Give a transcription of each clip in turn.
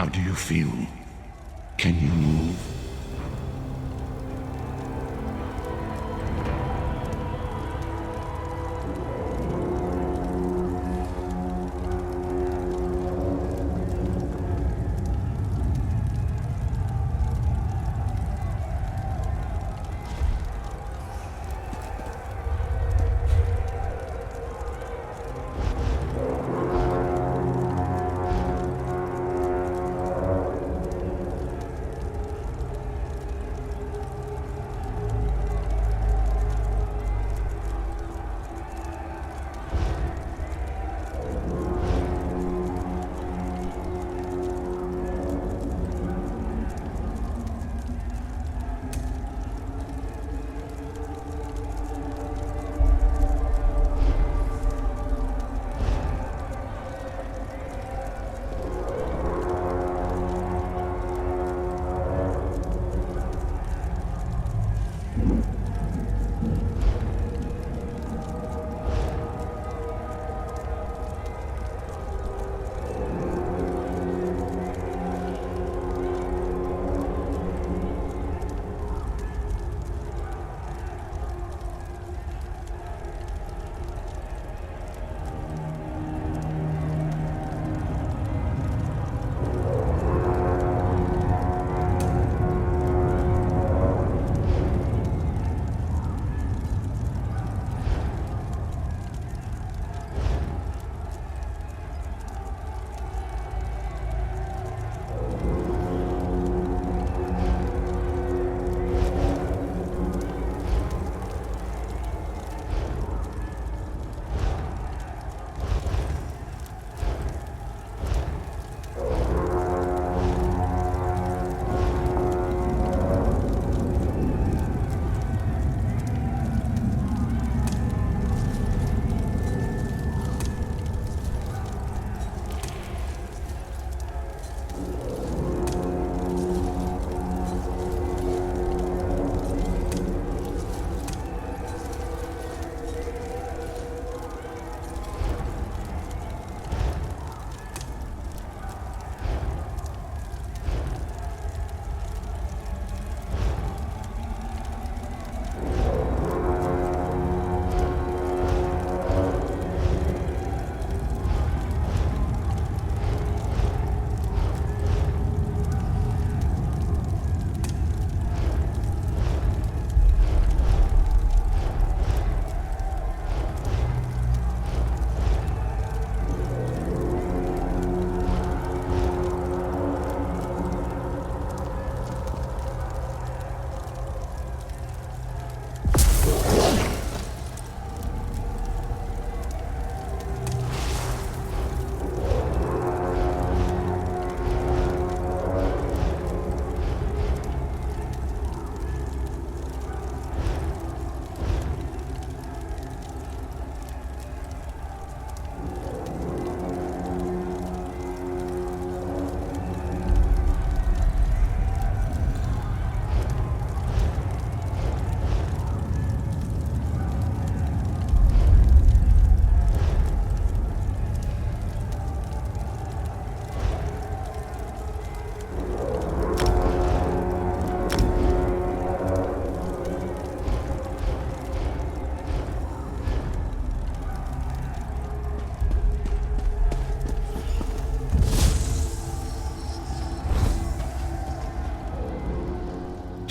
do you feel? Can you move?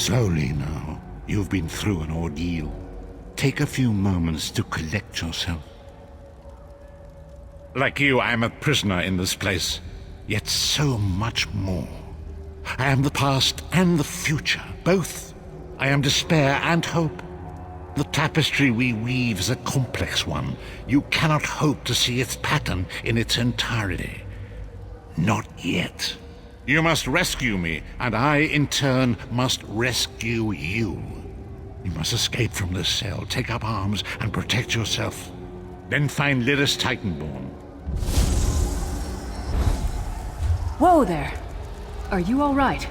Slowly now. You've been through an ordeal. Take a few moments to collect yourself. Like you, I am a prisoner in this place, yet so much more. I am the past and the future, both. I am despair and hope. The tapestry we weave is a complex one. You cannot hope to see its pattern in its entirety. Not yet. You must rescue me, and I, in turn, must rescue you. You must escape from this cell, take up arms, and protect yourself. Then find Lyris Titanborn. Whoa there! Are you all right?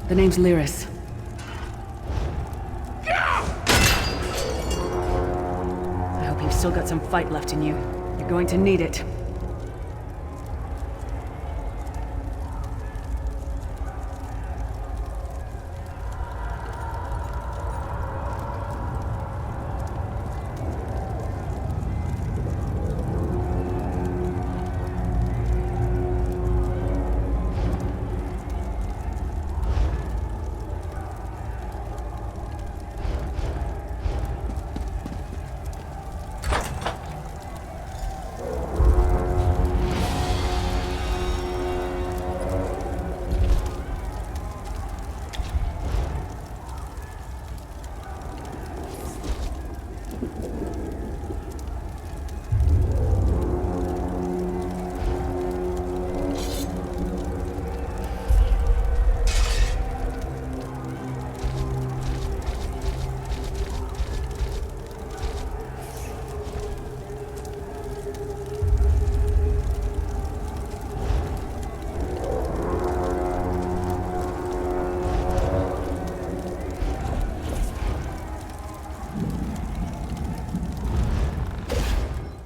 The name's Lyris. I hope you've still got some fight left in you. You're going to need it.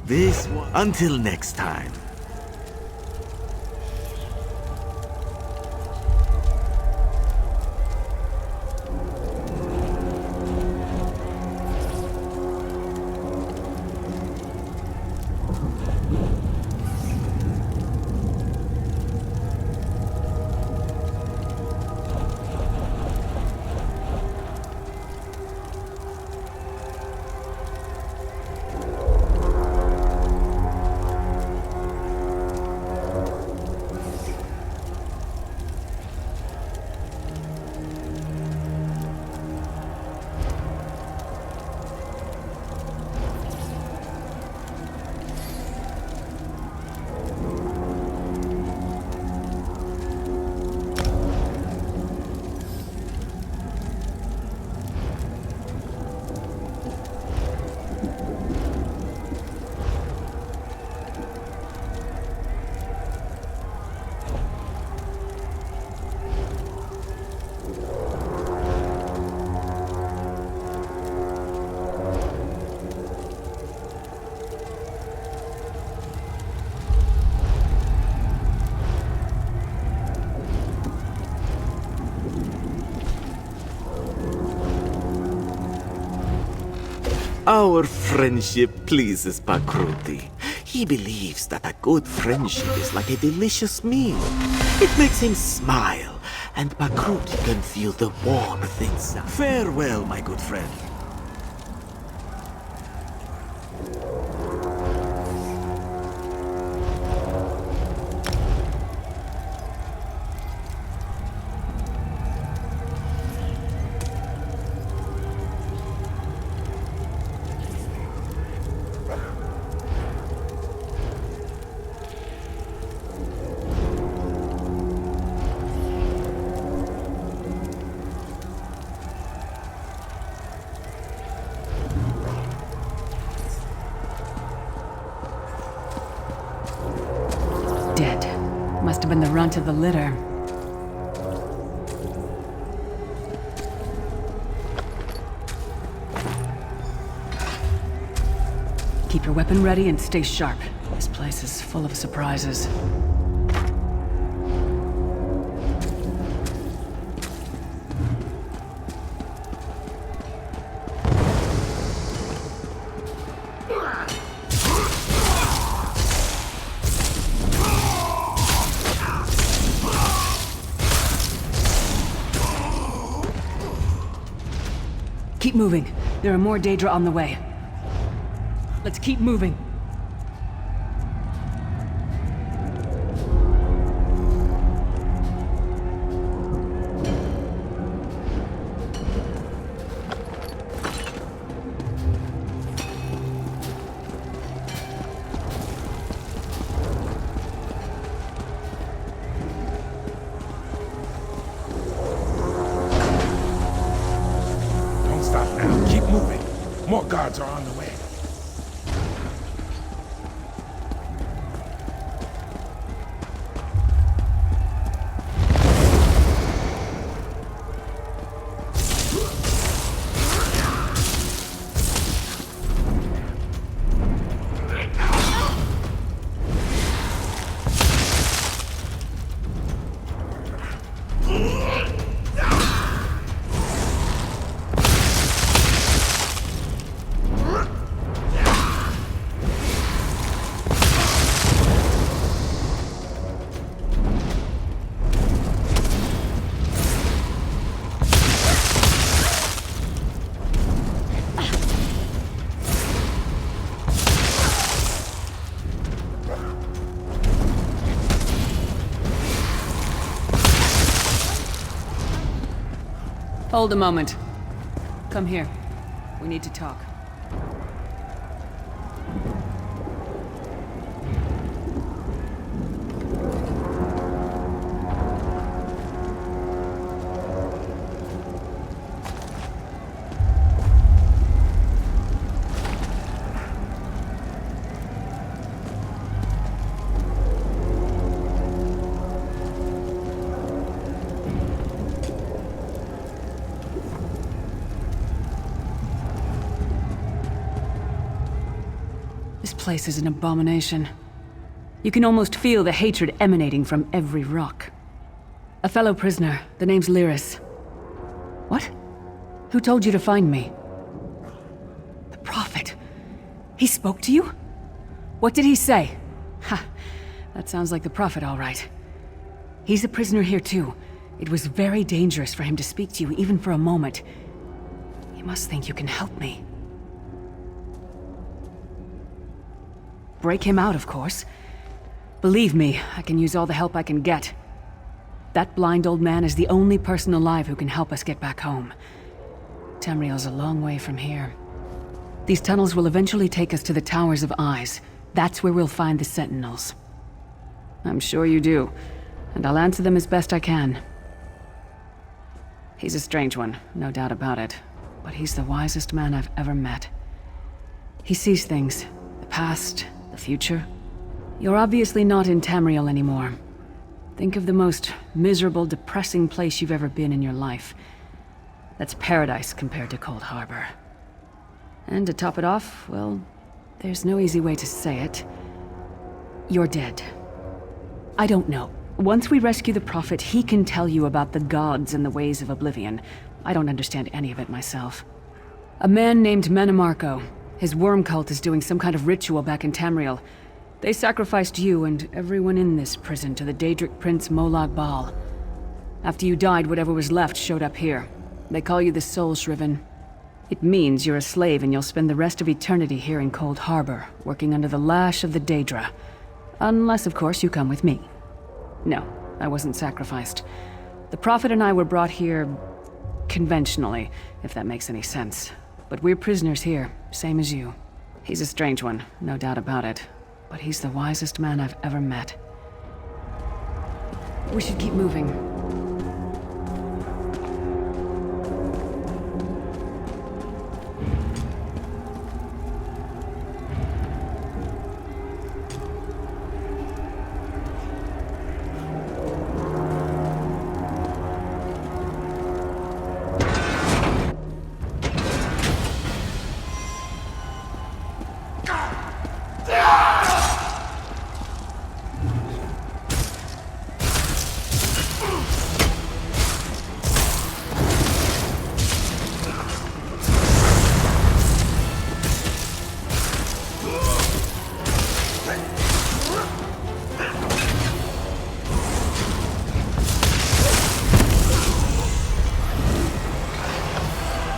This one. Until next time. Our friendship pleases Pakruti. He believes that a good friendship is like a delicious meal. It makes him smile, and Pakruti can feel the warmth inside. Farewell, my good friend. Dead. Must have been the runt of the litter. Keep your weapon ready and stay sharp. This place is full of surprises. Keep moving. There are more Daedra on the way. Let's keep moving. Keep moving. More guards are on the way. Hold a moment. Come here. We need to talk. place is an abomination. You can almost feel the hatred emanating from every rock. A fellow prisoner, the name's Lyris. What? Who told you to find me? The Prophet. He spoke to you? What did he say? Ha, that sounds like the Prophet, all right. He's a prisoner here too. It was very dangerous for him to speak to you, even for a moment. You must think you can help me. Break him out, of course. Believe me, I can use all the help I can get. That blind old man is the only person alive who can help us get back home. Tamriel's a long way from here. These tunnels will eventually take us to the Towers of Eyes. That's where we'll find the Sentinels. I'm sure you do, and I'll answer them as best I can. He's a strange one, no doubt about it, but he's the wisest man I've ever met. He sees things, the past, the future. You're obviously not in Tamriel anymore. Think of the most miserable, depressing place you've ever been in your life. That's paradise compared to Cold Harbor. And to top it off, well, there's no easy way to say it. You're dead. I don't know. Once we rescue the Prophet, he can tell you about the gods and the ways of oblivion. I don't understand any of it myself. A man named Menemarco. His worm cult is doing some kind of ritual back in Tamriel. They sacrificed you and everyone in this prison to the Daedric Prince Molag Bal. After you died, whatever was left showed up here. They call you the Soul Shriven. It means you're a slave and you'll spend the rest of eternity here in Cold Harbor, working under the lash of the Daedra. Unless, of course, you come with me. No, I wasn't sacrificed. The Prophet and I were brought here conventionally, if that makes any sense. But we're prisoners here, same as you. He's a strange one, no doubt about it. But he's the wisest man I've ever met. We should keep moving.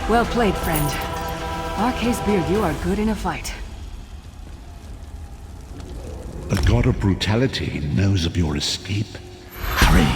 Well played, friend. Arcay's beard, you are good in a fight. The god of brutality knows of your escape. Hurry!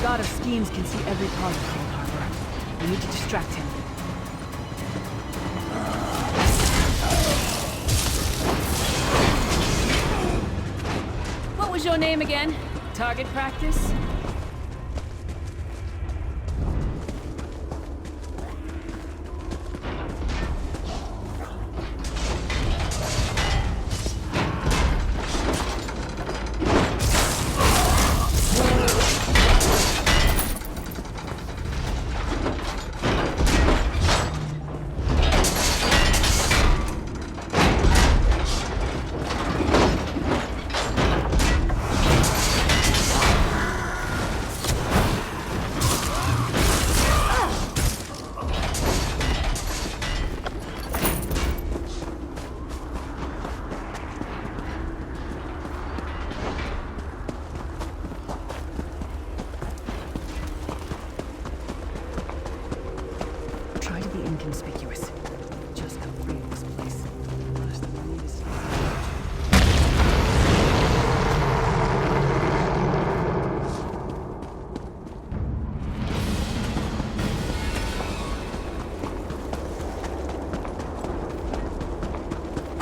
The god of schemes can see every part of Cold Harbor. We need to distract him. What was your name again? Target practice?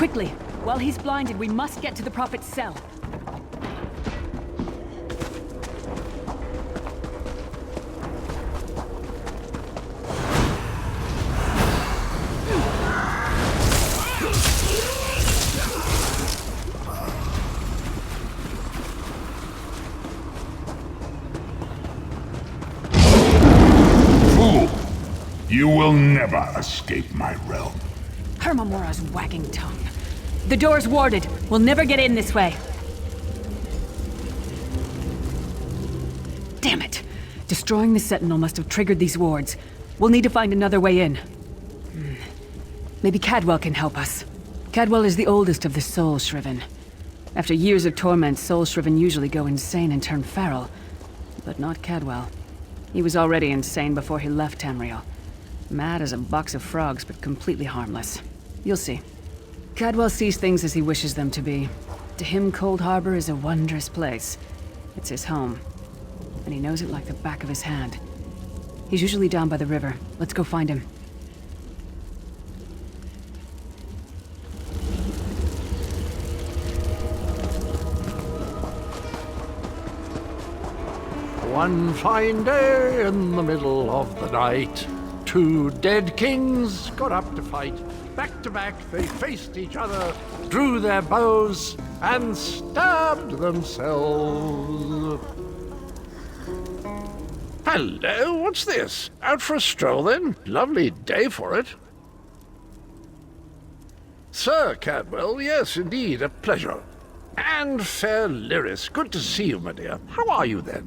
Quickly! While he's blinded, we must get to the Prophet's cell. Fool! You will never escape my realm. Hermamora's wagging tongue. The door's warded. We'll never get in this way. Damn it! Destroying the Sentinel must have triggered these wards. We'll need to find another way in. Maybe Cadwell can help us. Cadwell is the oldest of the Soul Shriven. After years of torment, Soul Shriven usually go insane and turn feral. But not Cadwell. He was already insane before he left Tamriel. Mad as a box of frogs, but completely harmless. You'll see. Cadwell sees things as he wishes them to be. To him, Cold Harbor is a wondrous place. It's his home. And he knows it like the back of his hand. He's usually down by the river. Let's go find him. One fine day in the middle of the night, two dead kings got up to fight. Back to back they faced each other, drew their bows, and stabbed themselves. Hello, what's this? Out for a stroll then? Lovely day for it. Sir Cadwell, yes, indeed, a pleasure. And fair Lyris, good to see you, my dear. How are you then?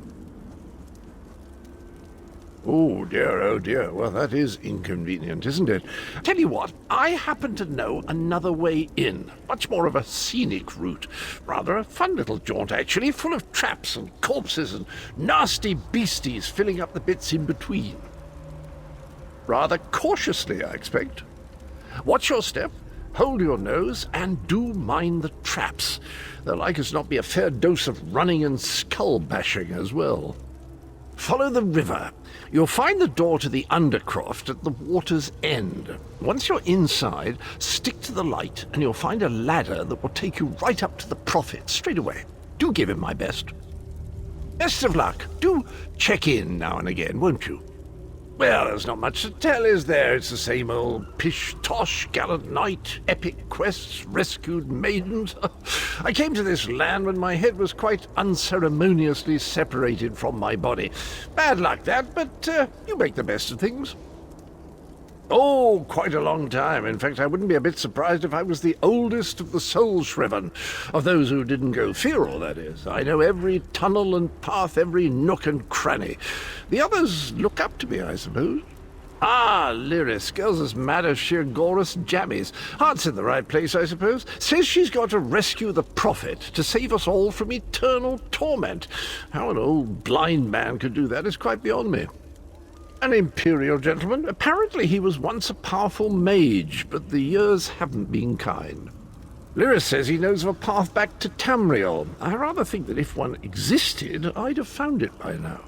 Oh dear, well that is inconvenient, isn't it? Tell you what, I happen to know another way in. Much more of a scenic route. Rather a fun little jaunt, actually, full of traps and corpses and nasty beasties filling up the bits in between. Rather cautiously, I expect. Watch your step, hold your nose, and do mind the traps. There'll like as not be a fair dose of running and skull-bashing as well. Follow the river. You'll find the door to the Undercroft at the water's end. Once you're inside, stick to the light, and you'll find a ladder that will take you right up to the Prophet straight away. Do give him my best. Best of luck. Do check in now and again, won't you? Well, there's not much to tell, is there? It's the same old pish-tosh, gallant knight, epic quests, rescued maidens. I came to this land when my head was quite unceremoniously separated from my body. Bad luck, that, but you make the best of things. Oh, quite a long time. In fact, I wouldn't be a bit surprised if I was the oldest of the Soul Shriven, of those who didn't go feral, that is. I know every tunnel and path, every nook and cranny. The others look up to me, I suppose. Ah, Lyris, girl's as mad as sheer Gorus jammies. Heart's in the right place, I suppose. Says she's got to rescue the Prophet to save us all from eternal torment. How an old blind man could do that is quite beyond me. An imperial gentleman. Apparently he was once a powerful mage, but the years haven't been kind. Lyris says he knows of a path back to Tamriel. I rather think that if one existed, I'd have found it by now.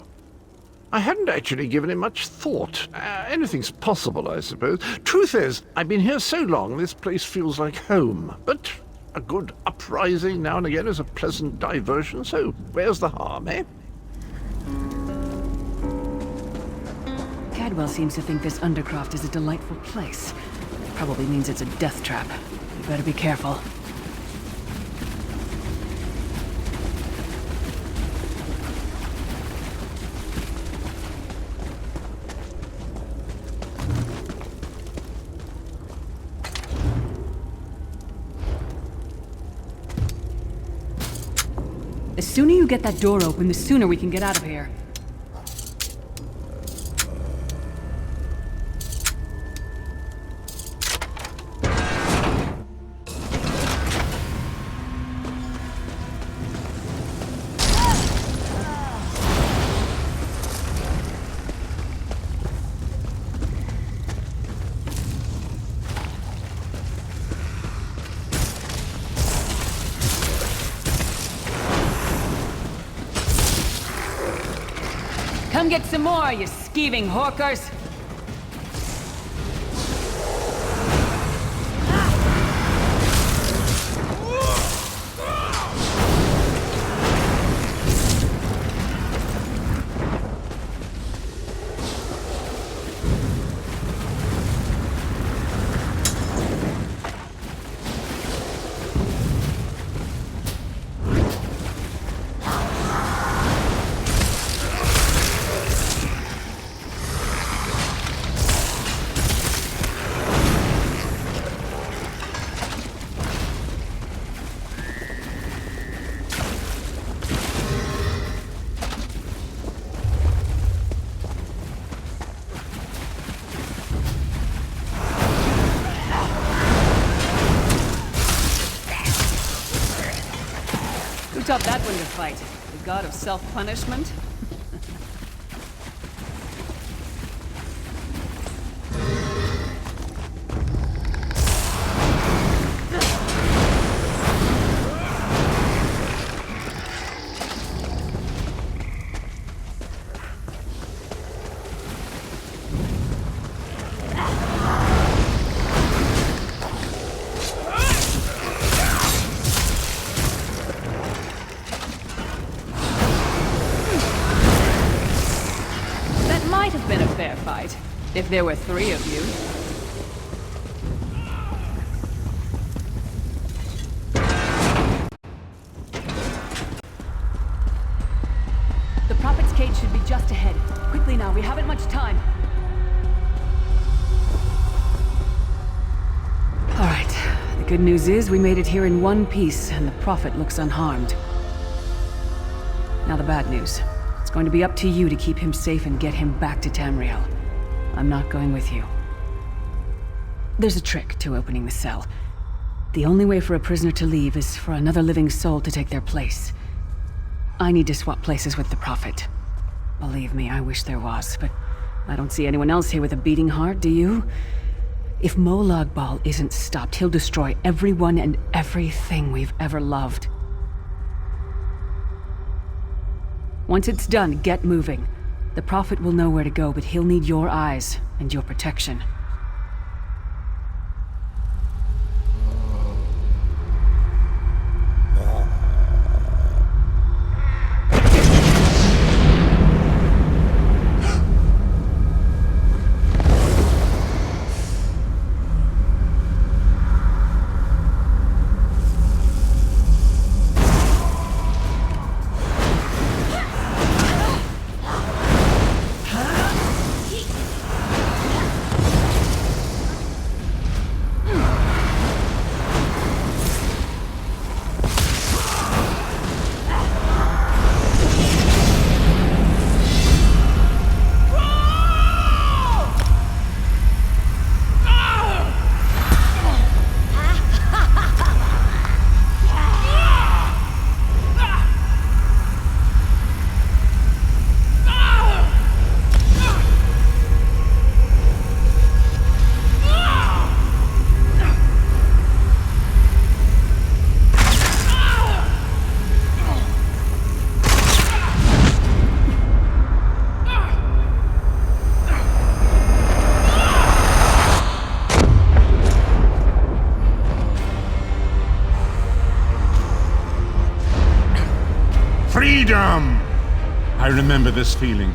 I hadn't actually given it much thought. Anything's possible, I suppose. Truth is, I've been here so long, this place feels like home. But a good uprising now and again is a pleasant diversion, so where's the harm, eh? Cadwell seems to think this Undercroft is a delightful place. Probably means it's a death trap. You better be careful. The sooner you get that door open, the sooner we can get out of here. Come get some more, you skeeving hawkers! got that one to fight? The god of self-punishment? If there were 3 of you. The Prophet's cage should be just ahead. Quickly now, we haven't much time. Alright, the good news is we made it here in one piece, and the Prophet looks unharmed. Now the bad news. It's going to be up to you to keep him safe and get him back to Tamriel. I'm not going with you. There's a trick to opening the cell. The only way for a prisoner to leave is for another living soul to take their place. I need to swap places with the Prophet. Believe me, I wish there was, but I don't see anyone else here with a beating heart, do you? If Molag Bal isn't stopped, he'll destroy everyone and everything we've ever loved. Once it's done, get moving. The Prophet will know where to go, but he'll need your eyes and your protection. Freedom! I remember this feeling.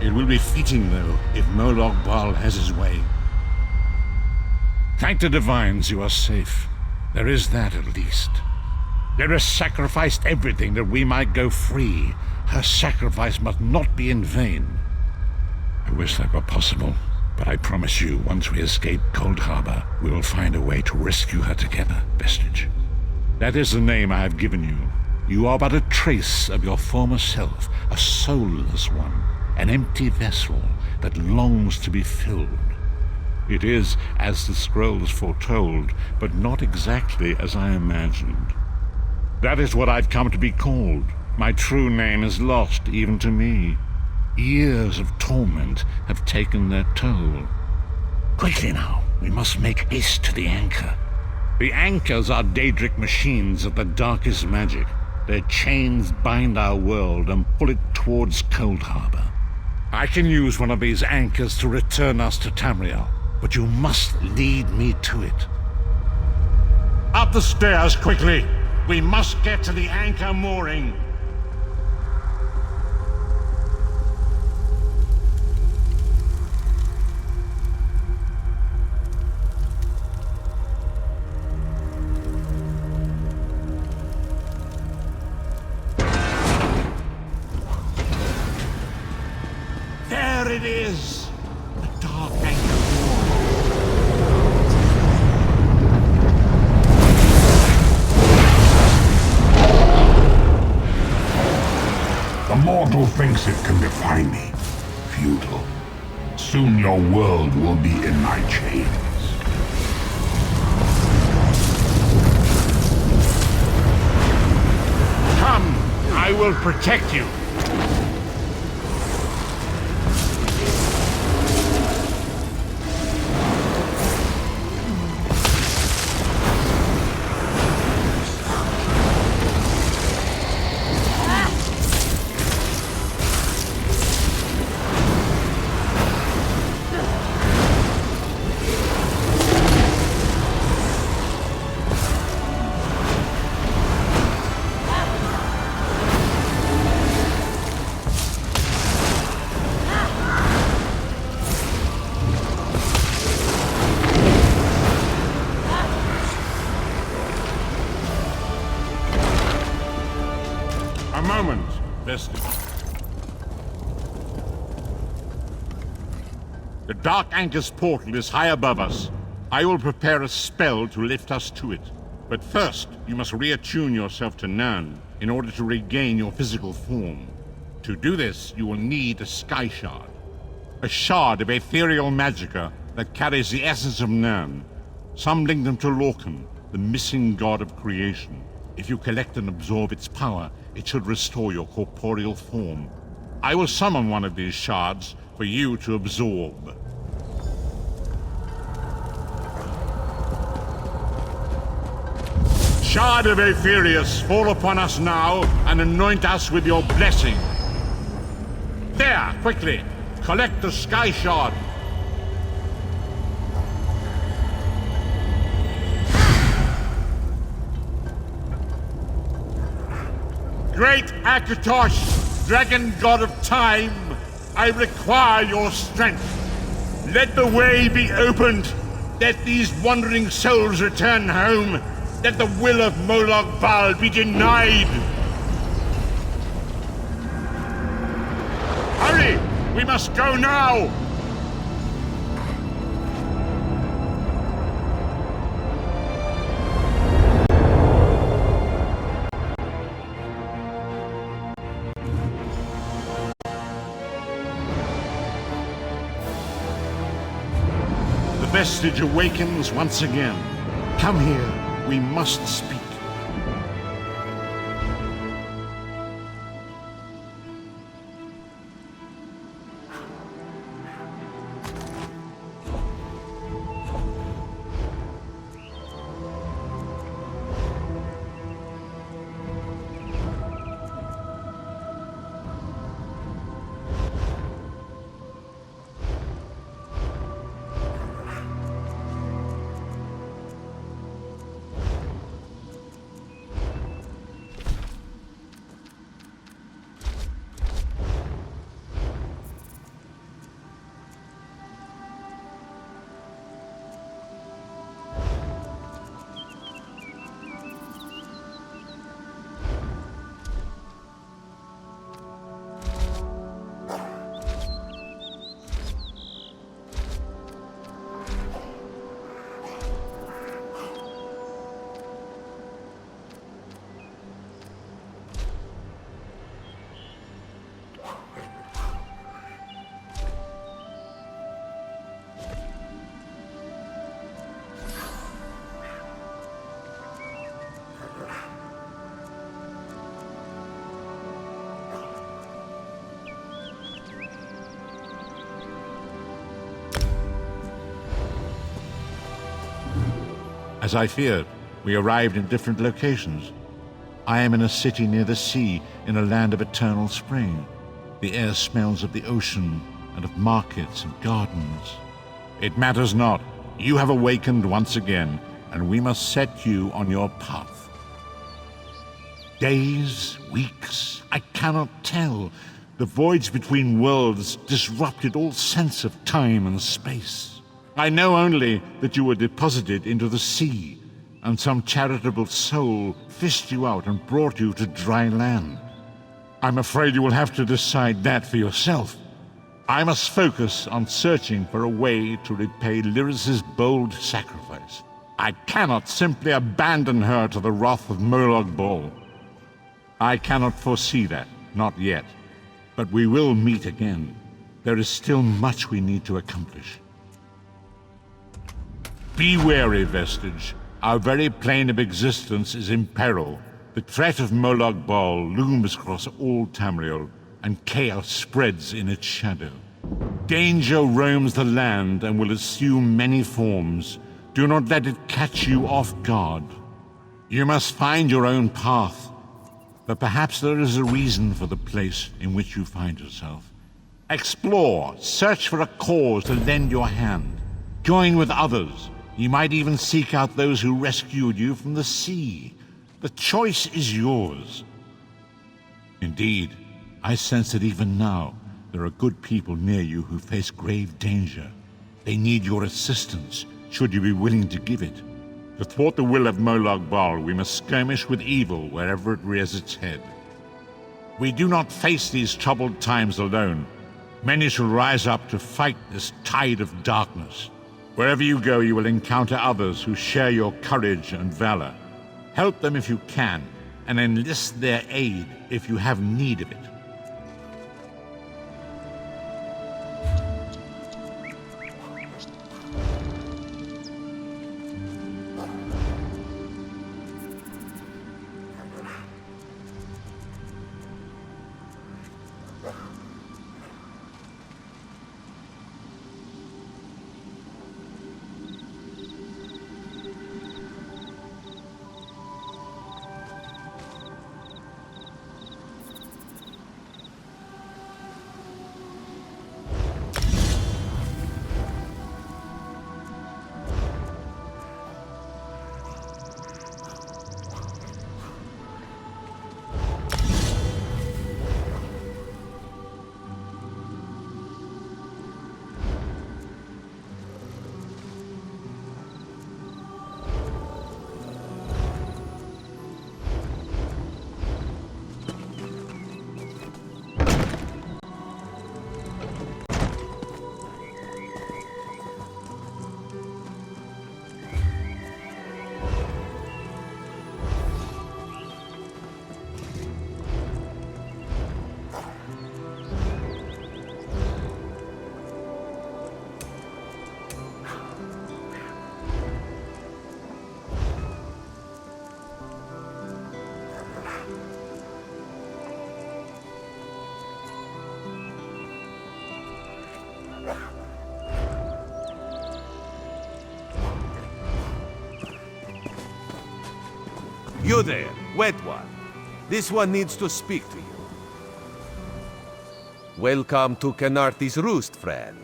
It will be fleeting, though, if Molag Bal has his way. Thank the Divines you are safe. There is that, at least. Lyra sacrificed everything that we might go free. Her sacrifice must not be in vain. I wish that were possible, but I promise you, once we escape Cold Harbor, we will find a way to rescue her together, Vestige. That is the name I have given you. You are but a trace of your former self, a soulless one, an empty vessel that longs to be filled. It is as the scrolls foretold, but not exactly as I imagined. That is what I've come to be called. My true name is lost even to me. Years of torment have taken their toll. Quickly now, we must make haste to the anchor. The anchors are Daedric machines of the darkest magic. Their chains bind our world and pull it towards Cold Harbor. I can use one of these anchors to return us to Tamriel, but you must lead me to it. Up the stairs, quickly! We must get to the anchor mooring. There it is! The dark anchor mooring. The mortal thinks it can defy me. Futile. Soon your world will be in my chains. Come! will protect you. A moment, Vestige. The Dark Anchor's portal is high above us. I will prepare a spell to lift us to it. But first, you must reattune yourself to Nirn in order to regain your physical form. To do this, you will need a Sky Shard. A shard of ethereal magicka that carries the essence of Nirn. Some link them to Lorcan, the missing god of creation. If you collect and absorb its power, it should restore your corporeal form. I will summon one of these shards for you to absorb. Shard of Aetherius, fall upon us now and anoint us with your blessing. There, quickly, collect the Sky Shard. Great Akatosh, dragon god of time, I require your strength. Let the way be opened. Let these wandering souls return home. Let the will of Molag Bal be denied. Hurry! We must go now! The Vestige awakens once again. Come here, we must speak. As I feared, we arrived in different locations. I am in a city near the sea, in a land of eternal spring. The air smells of the ocean, and of markets and gardens. It matters not. You have awakened once again, and we must set you on your path. Days, weeks, I cannot tell. The voids between worlds disrupted all sense of time and space. I know only that you were deposited into the sea, and some charitable soul fished you out and brought you to dry land. I'm afraid you will have to decide that for yourself. I must focus on searching for a way to repay Lyris's bold sacrifice. I cannot simply abandon her to the wrath of Molag Bal. I cannot foresee that, not yet. But we will meet again. There is still much we need to accomplish. Be wary, Vestige. Our very plane of existence is in peril. The threat of Molag Bal looms across all Tamriel, and chaos spreads in its shadow. Danger roams the land and will assume many forms. Do not let it catch you off guard. You must find your own path, but perhaps there is a reason for the place in which you find yourself. Explore, search for a cause to lend your hand. Join with others. You might even seek out those who rescued you from the sea. The choice is yours. Indeed, I sense that even now, there are good people near you who face grave danger. They need your assistance, should you be willing to give it. To thwart the will of Molag Bal, we must skirmish with evil wherever it rears its head. We do not face these troubled times alone. Many shall rise up to fight this tide of darkness. Wherever you go, you will encounter others who share your courage and valor. Help them if you can, and enlist their aid if you have need of it. You there, wet one. This one needs to speak to you. Welcome to Khenarthi's Roost, friend.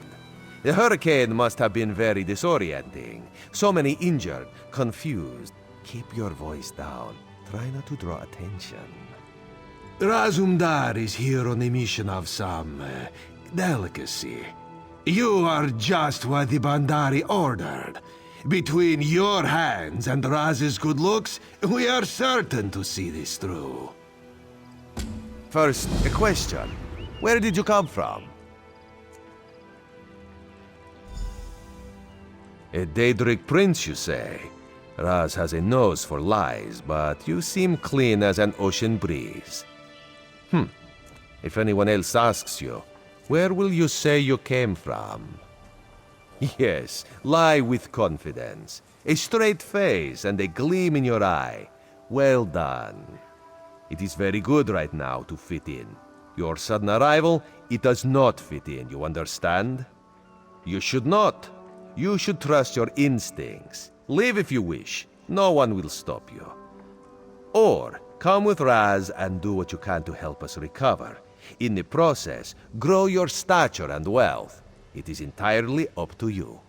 The hurricane must have been very disorienting. So many injured, confused. Keep your voice down. Try not to draw attention. Razumdar is here on a mission of some delicacy. You are just what the Bandari ordered. Between your hands and Raz's good looks, we are certain to see this through. First, a question. Where did you come from? A Daedric prince, you say? Raz has a nose for lies, but you seem clean as an ocean breeze. If anyone else asks you, where will you say you came from? Yes, lie with confidence. A straight face and a gleam in your eye. Well done. It is very good right now to fit in. Your sudden arrival, it does not fit in, you understand? You should not. You should trust your instincts. Leave if you wish. No one will stop you. Or come with Raz and do what you can to help us recover. In the process, grow your stature and wealth. It is entirely up to you.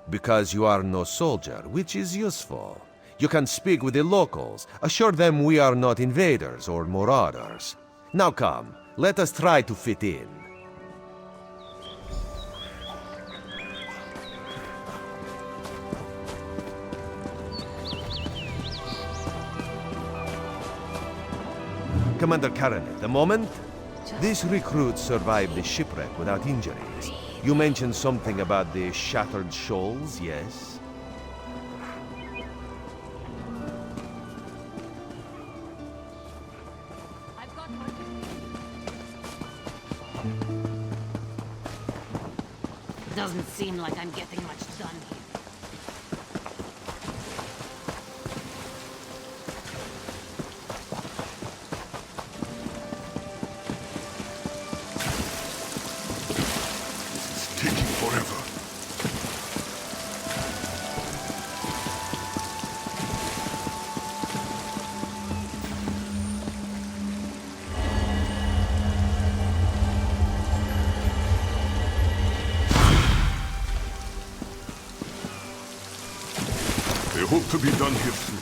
Because you are no soldier, which is useful. You can speak with the locals, assure them we are not invaders or marauders. Now come, let us try to fit in. Commander Karanet, a moment? This recruit survived the shipwreck without injuries. You mentioned something about the shattered shoals, yes? Doesn't seem like I'm getting much done here. to be done here soon.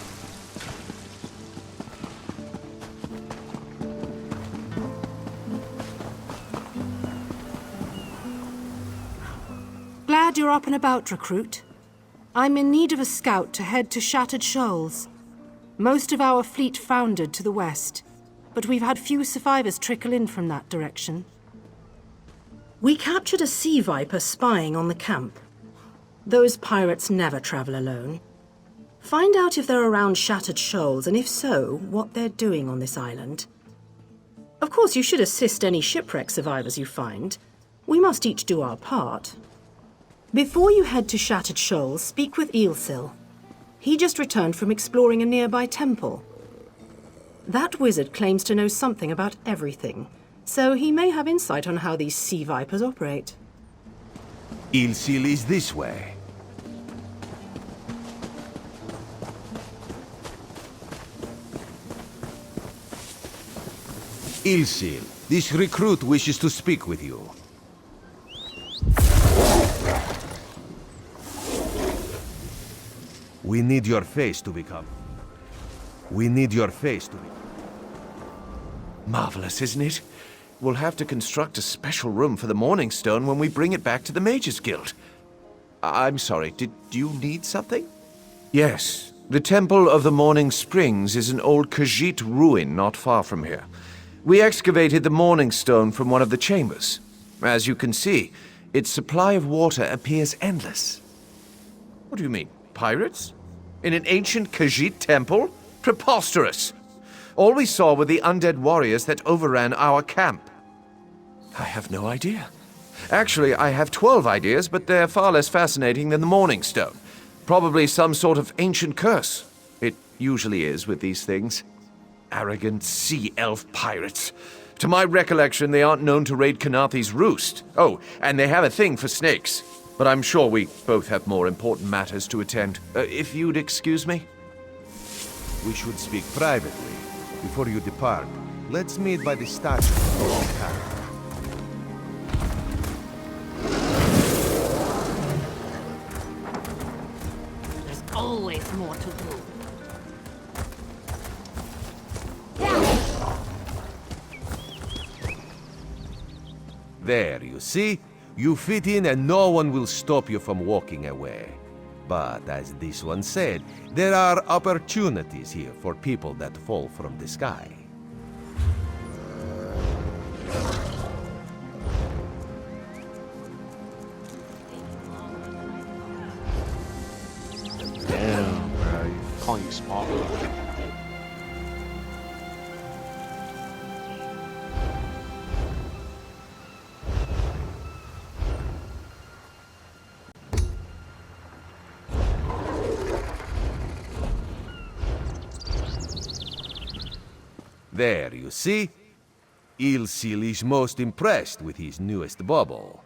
Glad you're up and about, recruit. I'm in need of a scout to head to Shattered Shoals. Most of our fleet foundered to the west, but we've had few survivors trickle in from that direction. We captured a sea viper spying on the camp. Those pirates never travel alone. Find out if they're around Shattered Shoals, and if so, what they're doing on this island. Of course, you should assist any shipwreck survivors you find. We must each do our part. Before you head to Shattered Shoals, speak with Eelsil. He just returned from exploring a nearby temple. That wizard claims to know something about everything, so he may have insight on how these sea vipers operate. Eelsil is this way. Eelsil, this recruit wishes to speak with you. We need your face to become. Marvelous, isn't it? We'll have to construct a special room for the Morning Stone when we bring it back to the Mages Guild. I'm sorry, did you need something? Yes. The Temple of the Morning Springs is an old Khajiit ruin not far from here. We excavated the Morning Stone from one of the chambers. As you can see, its supply of water appears endless. What do you mean, pirates? In an ancient Khajiit temple? Preposterous! All we saw were the undead warriors that overran our camp. I have no idea. Actually, I have 12 ideas, but they're far less fascinating than the Morning Stone. Probably some sort of ancient curse. It usually is with these things. Arrogant sea elf pirates. To my recollection, they aren't known to raid Khenarthi's Roost. Oh, and they have a thing for snakes. But I'm sure we both have more important matters to attend. If you'd excuse me? We should speak privately. Before you depart, let's meet by the statue of the character. There's always more to do. There, you see? You fit in and no one will stop you from walking away. But as this one said, there are opportunities here for people that fall from the sky. Damn, bro. You calling you small? There, you see? Eelsil is most impressed with his newest bauble.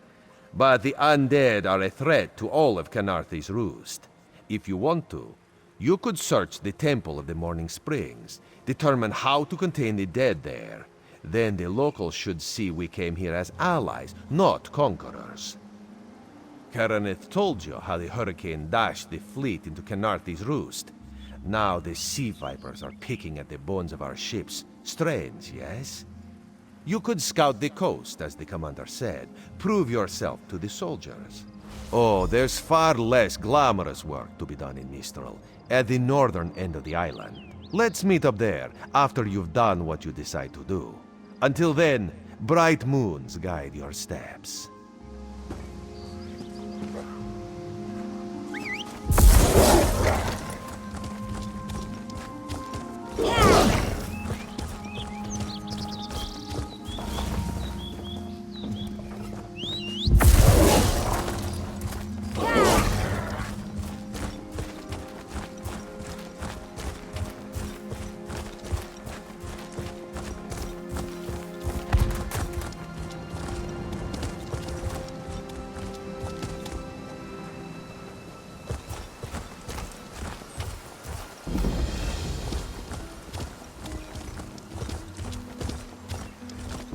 But the undead are a threat to all of Khenarthi's Roost. If you want to, you could search the Temple of the Morning Springs, determine how to contain the dead there. Then the locals should see we came here as allies, not conquerors. Khenarthi told you how the hurricane dashed the fleet into Khenarthi's Roost. Now the sea vipers are picking at the bones of our ships. Strange, yes? You could scout the coast, as the commander said. Prove yourself to the soldiers. Oh, there's far less glamorous work to be done in Mistral, at the northern end of the island. Let's meet up there, after you've done what you decide to do. Until then, bright moons guide your steps.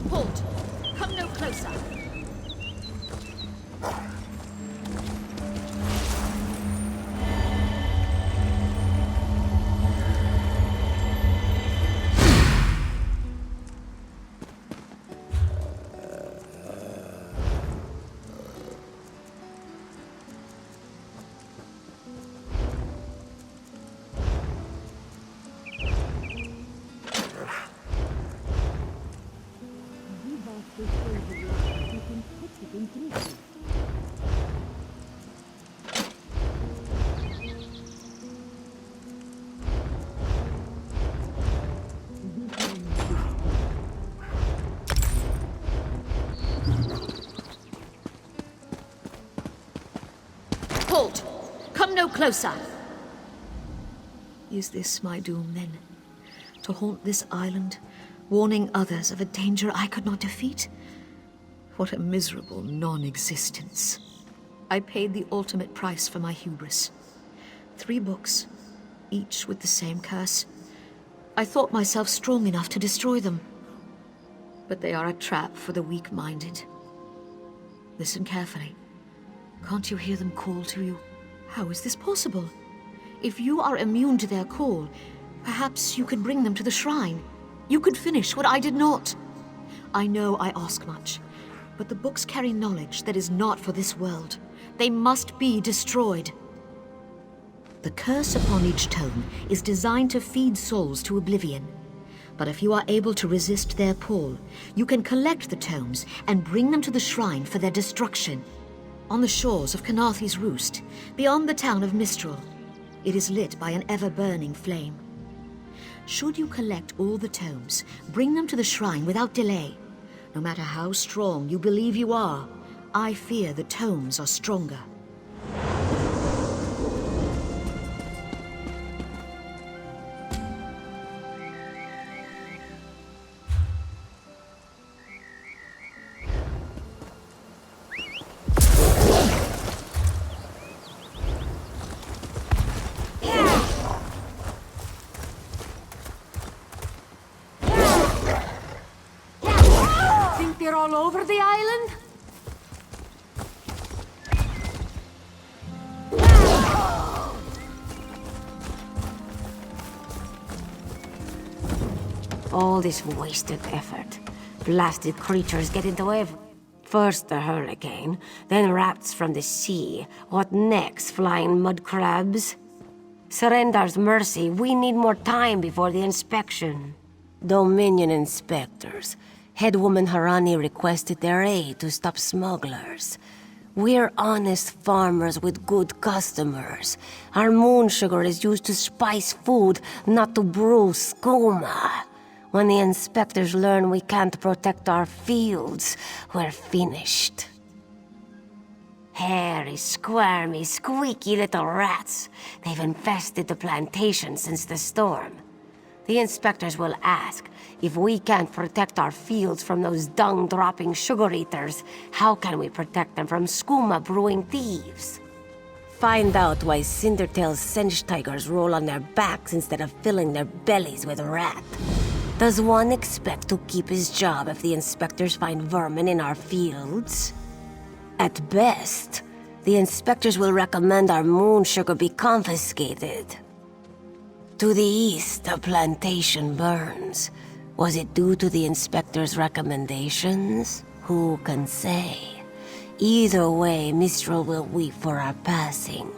Halt! Come no closer! Halt! Come no closer! Is this my doom, then? To haunt this island, warning others of a danger I could not defeat? What a miserable non-existence. I paid the ultimate price for my hubris. 3 books, each with the same curse. I thought myself strong enough to destroy them. But they are a trap for the weak-minded. Listen carefully. Can't you hear them call to you? How is this possible? If you are immune to their call, perhaps you could bring them to the shrine. You could finish what I did not. I know I ask much, but the books carry knowledge that is not for this world. They must be destroyed. The curse upon each tome is designed to feed souls to oblivion. But if you are able to resist their pull, you can collect the tomes and bring them to the shrine for their destruction. On the shores of Khenarthi's Roost, beyond the town of Mistral, it is lit by an ever-burning flame. Should you collect all the tomes, bring them to the shrine without delay. No matter how strong you believe you are, I fear the tomes are stronger. They're all over the island? All this wasted effort. Blasted creatures get into every... First the hurricane, then rats from the sea. What next, flying mud crabs? Surrender's mercy, we need more time before the inspection. Dominion inspectors. Headwoman Harani requested their aid to stop smugglers. We're honest farmers with good customers. Our moon sugar is used to spice food, not to brew skooma. When the inspectors learn we can't protect our fields, we're finished. Hairy, squirmy, squeaky little rats. They've infested the plantation since the storm. The inspectors will ask, if we can't protect our fields from those dung-dropping sugar-eaters, how can we protect them from skooma-brewing thieves? Find out why Cindertail's cinch tigers roll on their backs instead of filling their bellies with rat. Does one expect to keep his job if the inspectors find vermin in our fields? At best, the inspectors will recommend our moon sugar be confiscated. To the east, the plantation burns. Was it due to the inspector's recommendations? Who can say? Either way, Mistral will weep for our passing.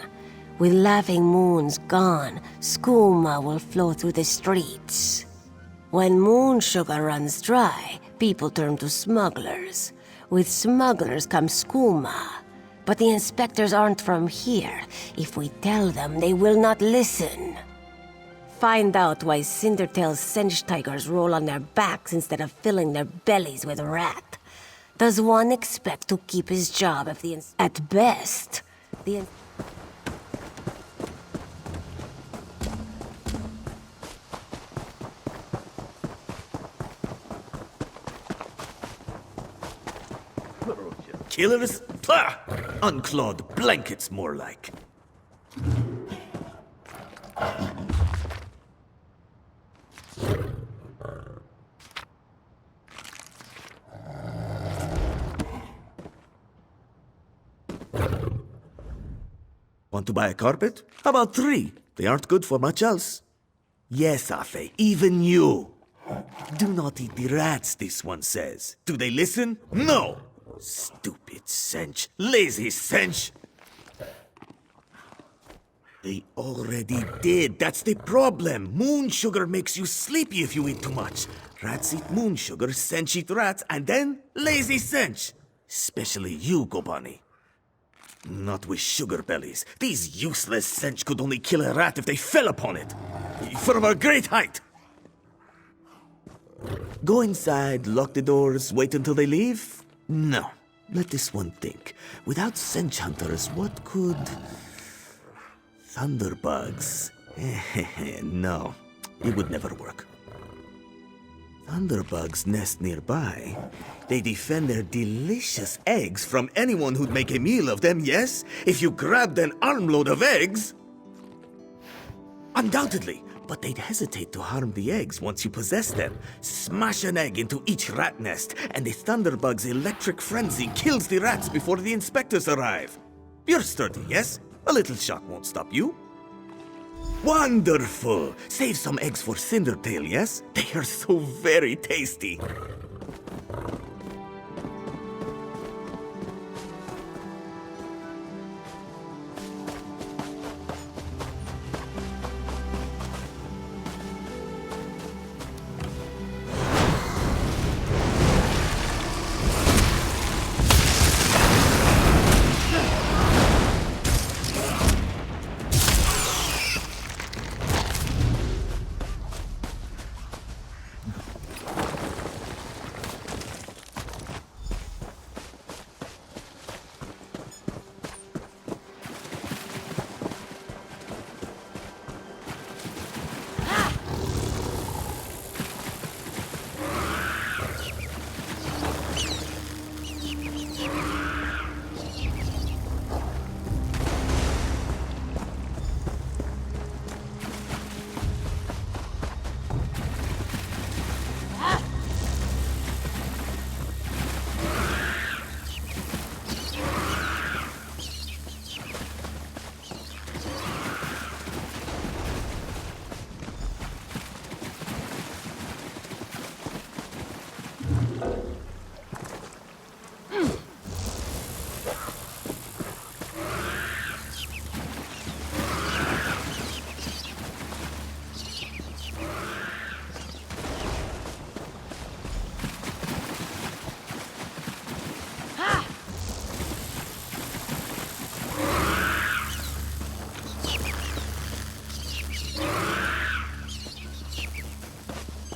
With laughing moons gone, skooma will flow through the streets. When moon sugar runs dry, people turn to smugglers. With smugglers comes skooma. But the inspectors aren't from here. If we tell them, they will not listen. Find out why Cindertail's cinch tigers roll on their backs instead of filling their bellies with rat. Does one expect to keep his job if the at best, the Killers? Pah! Unclawed blankets, more like. Want to buy a carpet? How about 3? They aren't good for much else. Yes, Afe, even you. Do not eat the rats, this one says. Do they listen? No! Stupid cinch. Lazy cinch. They already did. That's the problem. Moon sugar makes you sleepy if you eat too much. Rats eat moon sugar, cinch eat rats, and then lazy cinch. Especially you, Gobani. Not with sugar bellies. These useless cinch could only kill a rat if they fell upon it. From a great height. Go inside, lock the doors, wait until they leave? No. let this one think. Without Sench Hunters, what could... Thunderbugs? No, it would never work. Thunderbugs nest nearby. They defend their delicious eggs from anyone who'd make a meal of them, yes? If you grabbed an armload of eggs... Undoubtedly, but they'd hesitate to harm the eggs once you possess them. Smash an egg into each rat nest, and the Thunderbug's electric frenzy kills the rats before the inspectors arrive. You're sturdy, yes? A little shock won't stop you. Wonderful! Save some eggs for Cindertail, yes? They are so very tasty.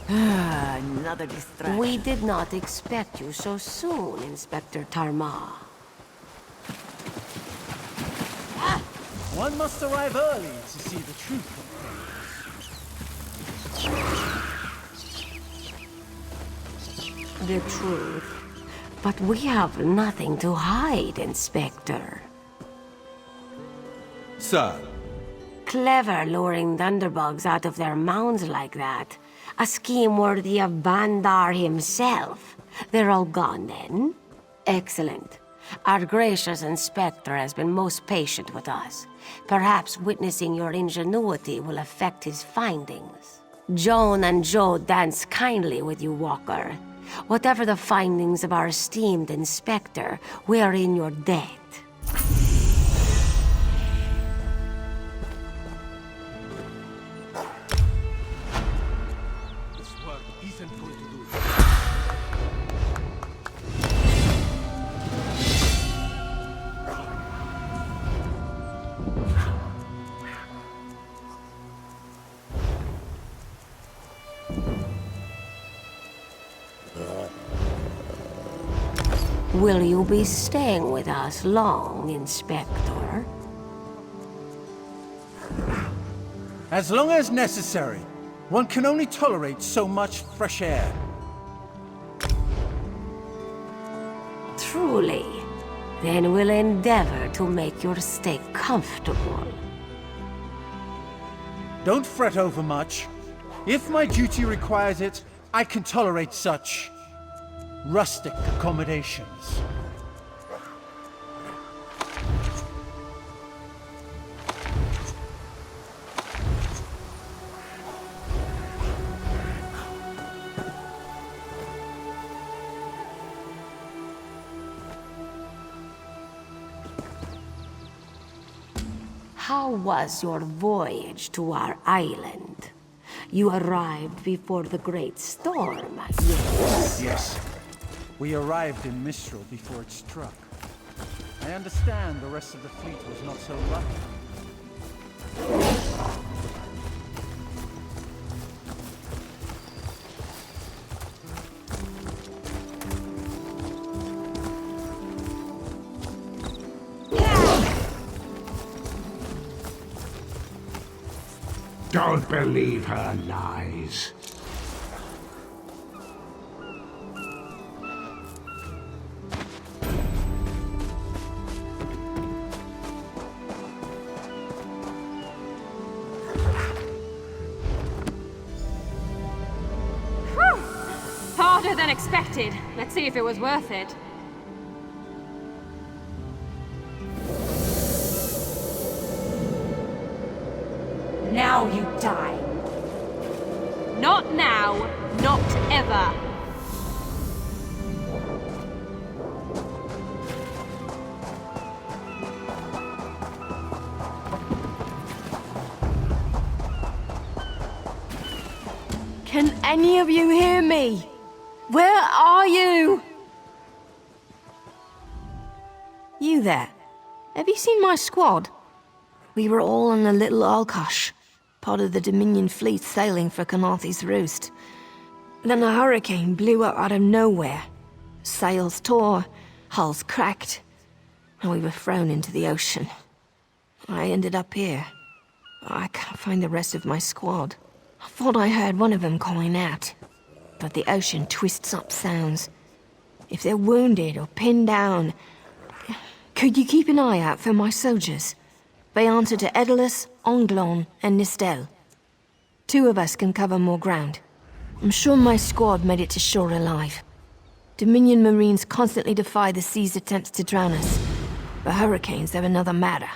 Another distraction. We did not expect you so soon, Inspector Tarma. One must arrive early to see the truth of things. The truth. But we have nothing to hide, Inspector. Sir. Clever luring Thunderbugs out of their mounds like that. A scheme worthy of Bandar himself. They're all gone then? Excellent. Our gracious Inspector has been most patient with us. Perhaps witnessing your ingenuity will affect his findings. Joan and Joe dance kindly with you, Walker. Whatever the findings of our esteemed Inspector, we are in your debt. Will you be staying with us long, Inspector? As long as necessary. One can only tolerate so much fresh air. Truly. Then we'll endeavor to make your stay comfortable. Don't fret over much. If my duty requires it, I can tolerate such rustic accommodations. How was your voyage to our island? You arrived before the great storm, yes? Yes. We arrived in Mistral before it struck. I understand the rest of the fleet was not so lucky. Don't believe her lies. Harder than expected. Let's see if it was worth it. Now you die. Not now, not ever. Can any of you hear me? Where are you? You there. Have you seen my squad? We were all on a little Alkosh, part of the Dominion fleet sailing for Khenarthi's Roost. Then a hurricane blew up out of nowhere. Sails tore, hulls cracked, and we were thrown into the ocean. I ended up here. I can't find the rest of my squad. I thought I heard one of them calling out, but the ocean twists up sounds. If they're wounded or pinned down, could you keep an eye out for my soldiers? They answer to Edalus, Onglon, and Nistel. 2 of us can cover more ground. I'm sure my squad made it to shore alive. Dominion Marines constantly defy the sea's attempts to drown us, but hurricanes are another matter.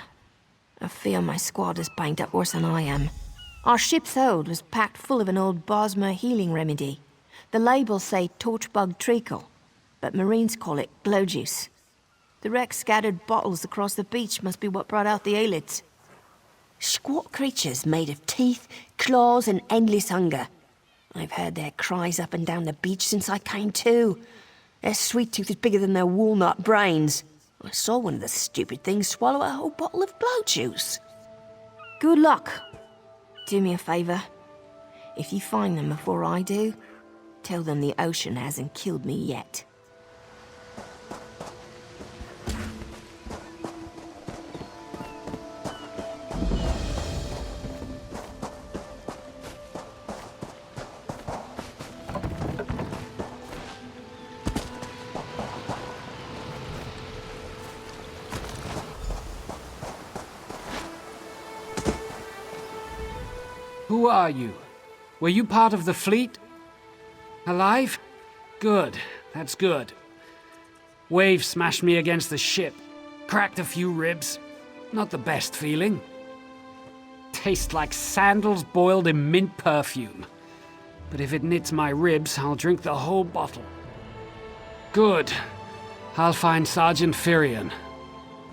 I fear my squad is banged up worse than I am. Our ship's hold was packed full of an old Bosmer healing remedy. The labels say torchbug treacle, but Marines call it glow juice. The wreck scattered bottles across the beach must be what brought out the aelids. Squat creatures made of teeth, claws, and endless hunger. I've heard their cries up and down the beach since I came to. Their sweet tooth is bigger than their walnut brains. I saw one of the stupid things swallow a whole bottle of glow juice. Good luck. Do me a favor. If you find them before I do, tell them the ocean hasn't killed me yet. Who are you? Were you part of the fleet? Alive? Good. That's good. Waves smashed me against the ship. Cracked a few ribs. Not the best feeling. Tastes like sandals boiled in mint perfume. But if it knits my ribs, I'll drink the whole bottle. Good. I'll find Sergeant Firion.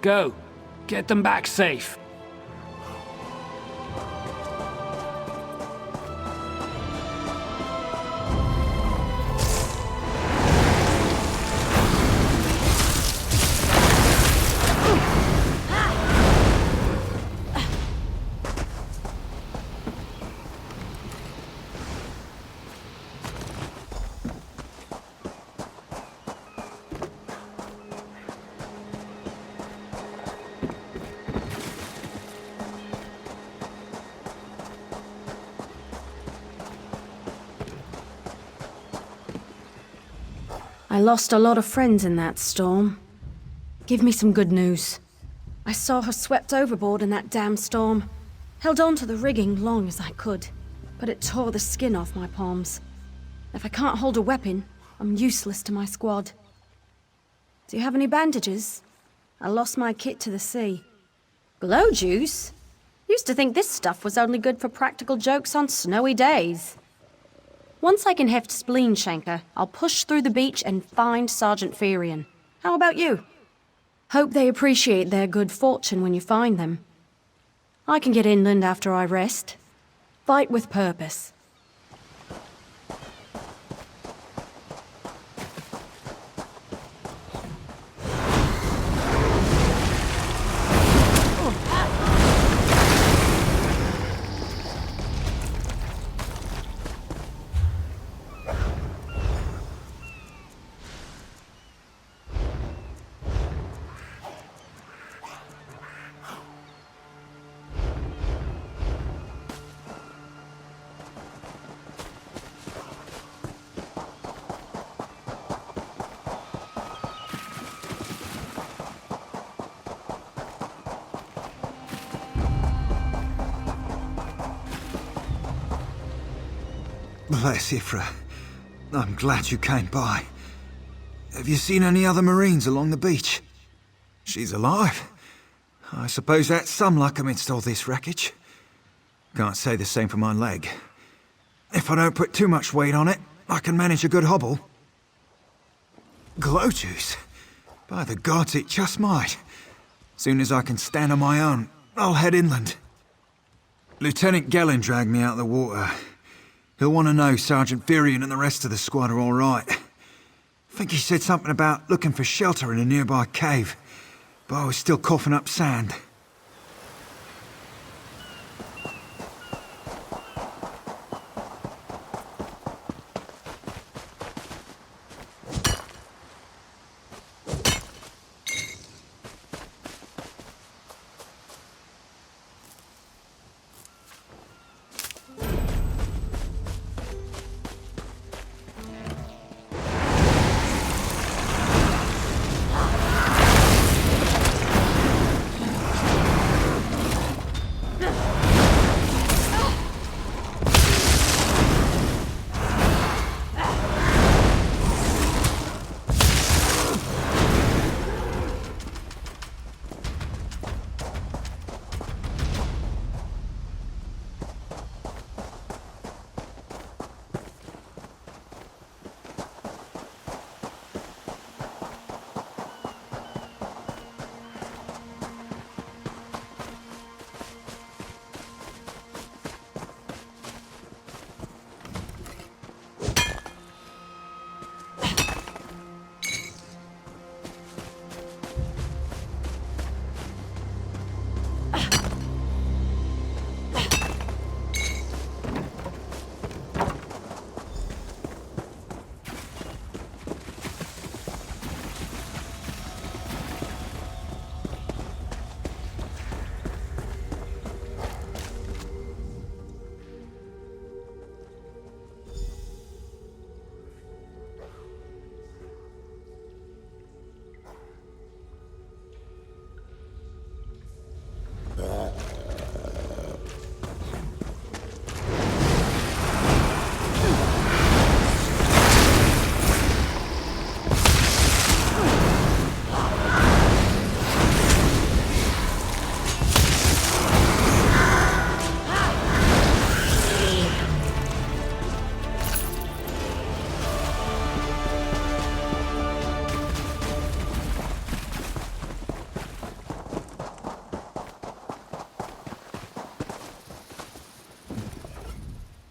Go. Get them back safe. I lost a lot of friends in that storm. Give me some good news. I saw her swept overboard in that damn storm. Held on to the rigging long as I could, but it tore the skin off my palms. If I can't hold a weapon, I'm useless to my squad. Do you have any bandages? I lost my kit to the sea. Glow juice? Used to think this stuff was only good for practical jokes on snowy days. Once I can heft Spleen Shanker, I'll push through the beach and find Sergeant Firion. How about you? Hope they appreciate their good fortune when you find them. I can get inland after I rest. Fight with purpose. Bless Ifra. I'm glad you came by. Have you seen any other Marines along the beach? She's alive. I suppose that's some luck amidst all this wreckage. Can't say the same for my leg. If I don't put too much weight on it, I can manage a good hobble. Glow juice? By the gods, it just might. Soon as I can stand on my own, I'll head inland. Lieutenant Gellin dragged me out of the water. He'll want to know Sergeant Virion and the rest of the squad are all right. I think he said something about looking for shelter in a nearby cave, but I was still coughing up sand.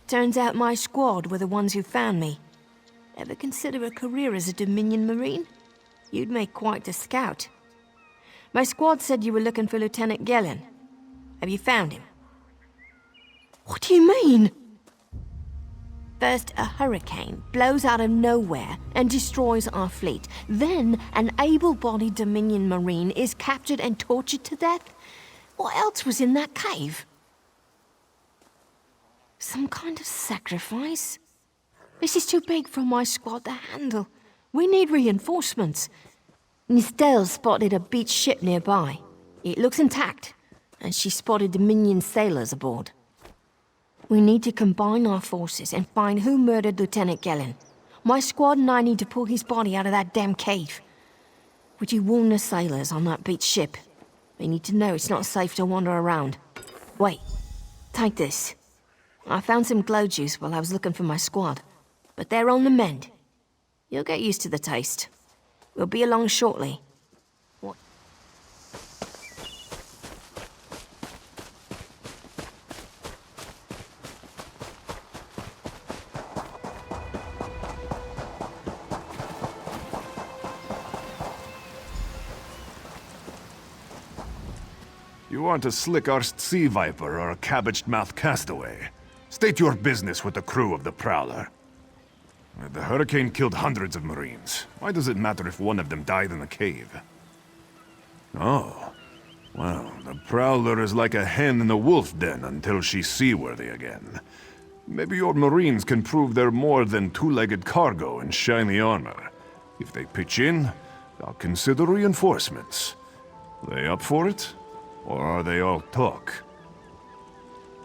Turns out my squad were the ones who found me. Ever consider a career as a Dominion Marine? You'd make quite a scout. My squad said you were looking for Lieutenant Gellin. Have you found him? What do you mean? First, a hurricane blows out of nowhere and destroys our fleet. Then, an able-bodied Dominion Marine is captured and tortured to death? What else was in that cave? Some kind of sacrifice? This is too big for my squad to handle. We need reinforcements. Nistel spotted a beached ship nearby. It looks intact, and she spotted Dominion sailors aboard. We need to combine our forces and find who murdered Lieutenant Gellin. My squad and I need to pull his body out of that damn cave. Would you warn the sailors on that beached ship? They need to know it's not safe to wander around. Wait, take this. I found some glow juice while I was looking for my squad, but they're on the mend. You'll get used to the taste. We'll be along shortly. What? You want a slick-arsed sea viper or a cabbage-mouthed castaway? State your business with the crew of the Prowler. The hurricane killed hundreds of Marines. Why does it matter if one of them died in the cave? Oh. Well, the Prowler is like a hen in a wolf den until she's seaworthy again. Maybe your Marines can prove they're more than two-legged cargo in shiny armor. If they pitch in, I'll consider reinforcements. They up for it? Or are they all talk?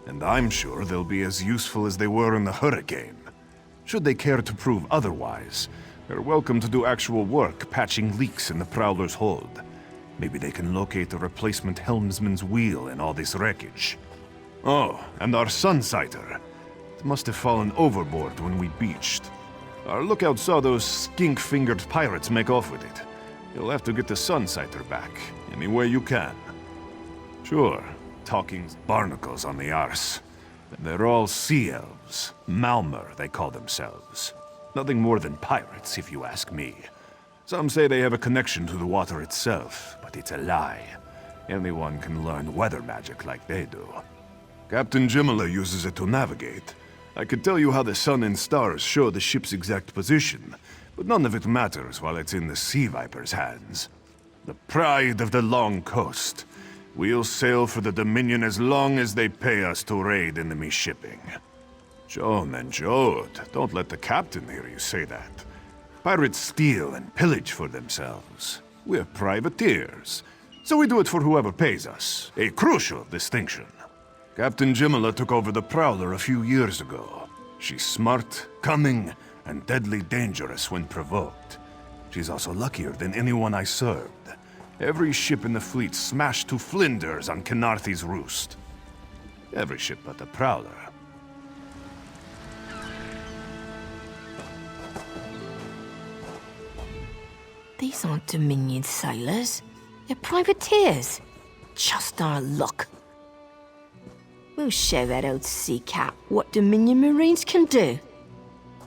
And I'm sure they'll be as useful as they were in the hurricane. Should they care to prove otherwise, they're welcome to do actual work patching leaks in the Prowler's hold. Maybe they can locate a replacement helmsman's wheel in all this wreckage. Oh, and our Sunsighter. It must have fallen overboard when we beached. Our lookout saw those skink-fingered pirates make off with it. You'll have to get the Sunsighter back, any way you can. Sure, talking barnacles on the arse. They're all sea elves. Malmer, they call themselves. Nothing more than pirates, if you ask me. Some say they have a connection to the water itself, but it's a lie. Anyone can learn weather magic like they do. Captain Jimala uses it to navigate. I could tell you how the sun and stars show the ship's exact position, but none of it matters while it's in the Sea Viper's hands. The pride of the long coast. We'll sail for the Dominion as long as they pay us to raid enemy shipping. Joan and Jode, don't let the captain hear you say that. Pirates steal and pillage for themselves. We're privateers, so we do it for whoever pays us. A crucial distinction. Captain Jimala took over the Prowler a few years ago. She's smart, cunning, and deadly dangerous when provoked. She's also luckier than anyone I served. Every ship in the fleet smashed to flinders on Khenarthi's Roost. Every ship but the Prowler. These aren't Dominion sailors. They're privateers. Just our luck. We'll show that old sea cat what Dominion Marines can do.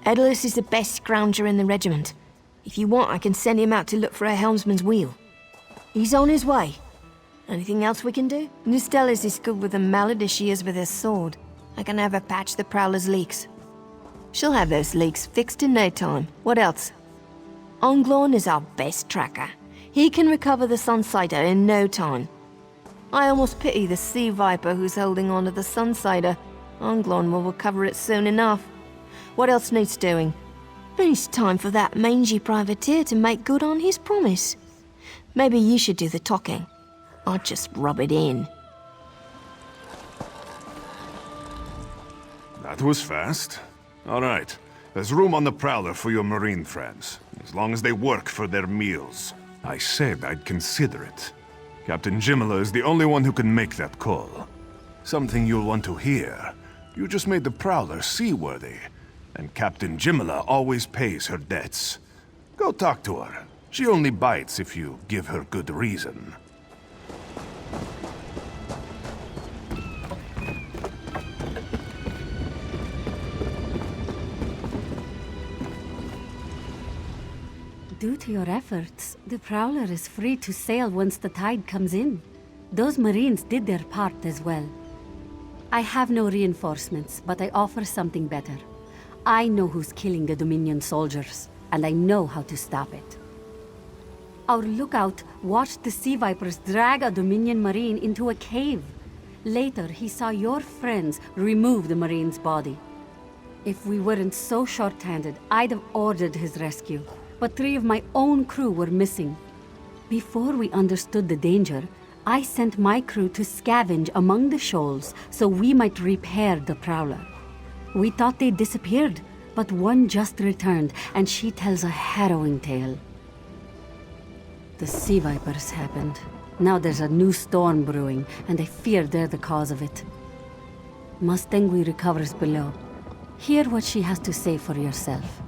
Edalus is the best scrounger in the regiment. If you want, I can send him out to look for a helmsman's wheel. He's on his way. Anything else we can do? Nustellis is good with a mallet as she is with her sword. I can have her patch the Prowler's leaks. She'll have those leaks fixed in no time. What else? Onglorn is our best tracker. He can recover the Sunsighter in no time. I almost pity the Sea Viper who's holding on to the Sunsighter. Onglorn will recover it soon enough. What else needs doing? It's time for that mangy privateer to make good on his promise. Maybe you should do the talking. I'll just rub it in. That was fast. All right. There's room on the Prowler for your Marine friends, as long as they work for their meals. I said I'd consider it. Captain Jimala is the only one who can make that call. Something you'll want to hear. You just made the Prowler seaworthy, and Captain Jimala always pays her debts. Go talk to her. She only bites if you give her good reason. Due to your efforts, the Prowler is free to sail once the tide comes in. Those Marines did their part as well. I have no reinforcements, but I offer something better. I know who's killing the Dominion soldiers, and I know how to stop it. Our lookout watched the Sea Vipers drag a Dominion Marine into a cave. Later, he saw your friends remove the Marine's body. If we weren't so short-handed, I'd have ordered his rescue. But 3 of my own crew were missing. Before we understood the danger, I sent my crew to scavenge among the shoals so we might repair the Prowler. We thought they disappeared, but one just returned, and she tells a harrowing tale. The Sea Vipers happened. Now there's a new storm brewing, and I fear they're the cause of it. Mustangui recovers below. Hear what she has to say for yourself.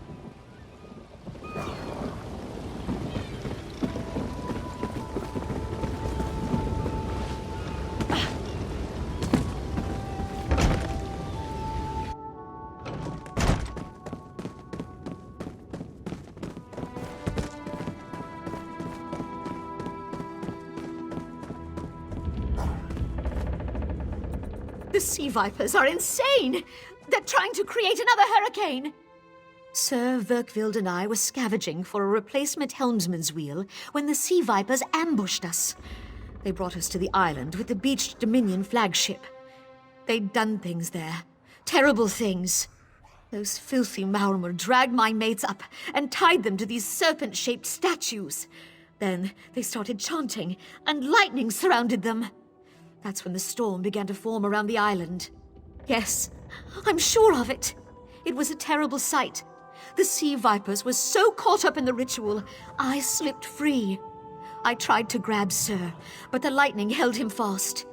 The Sea Vipers are insane! They're trying to create another hurricane! Sir Verkvild and I were scavenging for a replacement helmsman's wheel when the Sea Vipers ambushed us. They brought us to the island with the beached Dominion flagship. They'd done things there. Terrible things. Those filthy Maormer dragged my mates up and tied them to these serpent-shaped statues. Then they started chanting, and lightning surrounded them. That's when the storm began to form around the island. Yes, I'm sure of it. It was a terrible sight. The sea vipers were so caught up in the ritual, I slipped free. I tried to grab Sir, but the lightning held him fast.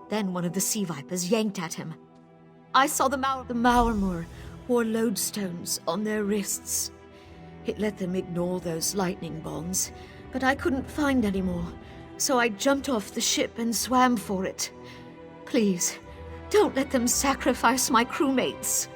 Then one of the sea vipers yanked at him. I saw the Maormur wore lodestones on their wrists. It let them ignore those lightning bonds, but I couldn't find any more, so I jumped off the ship and swam for it. Please, don't let them sacrifice my crewmates.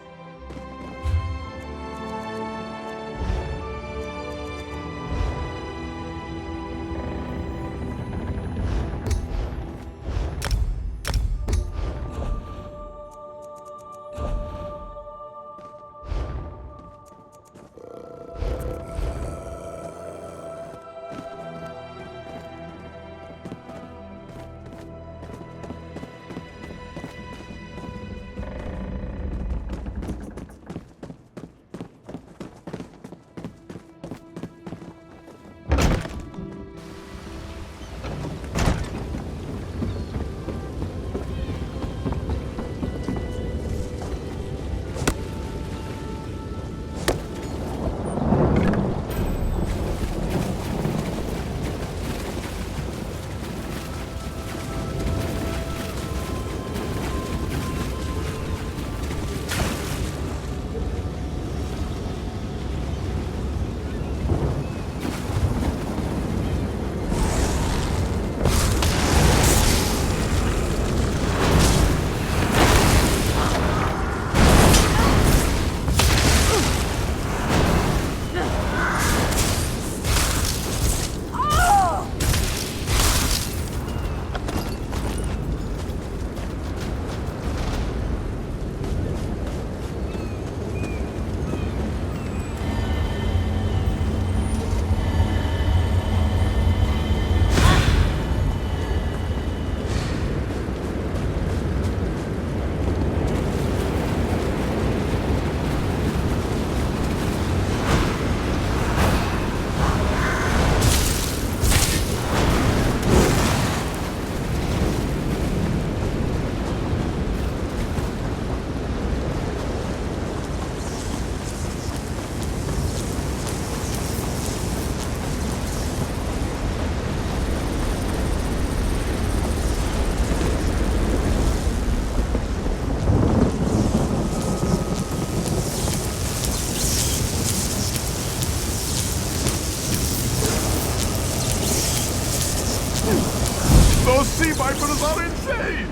Those sea vipers are insane!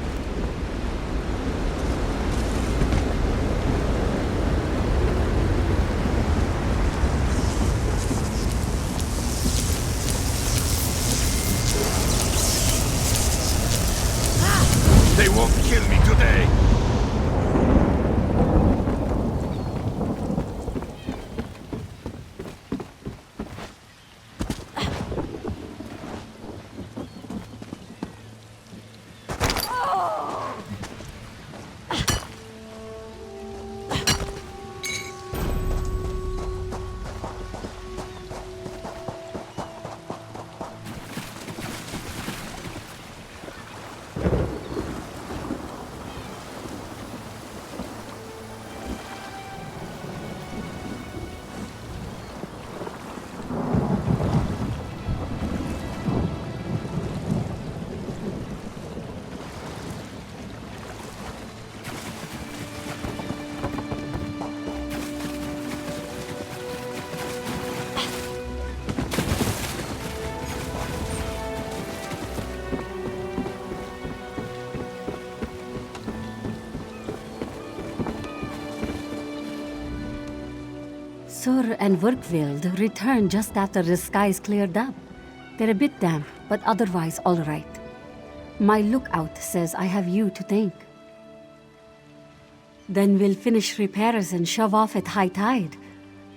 They won't kill me today! Sur and Werkveld returned just after the skies cleared up. They're a bit damp, but otherwise all right. My lookout says I have you to thank. Then we'll finish repairs and shove off at high tide.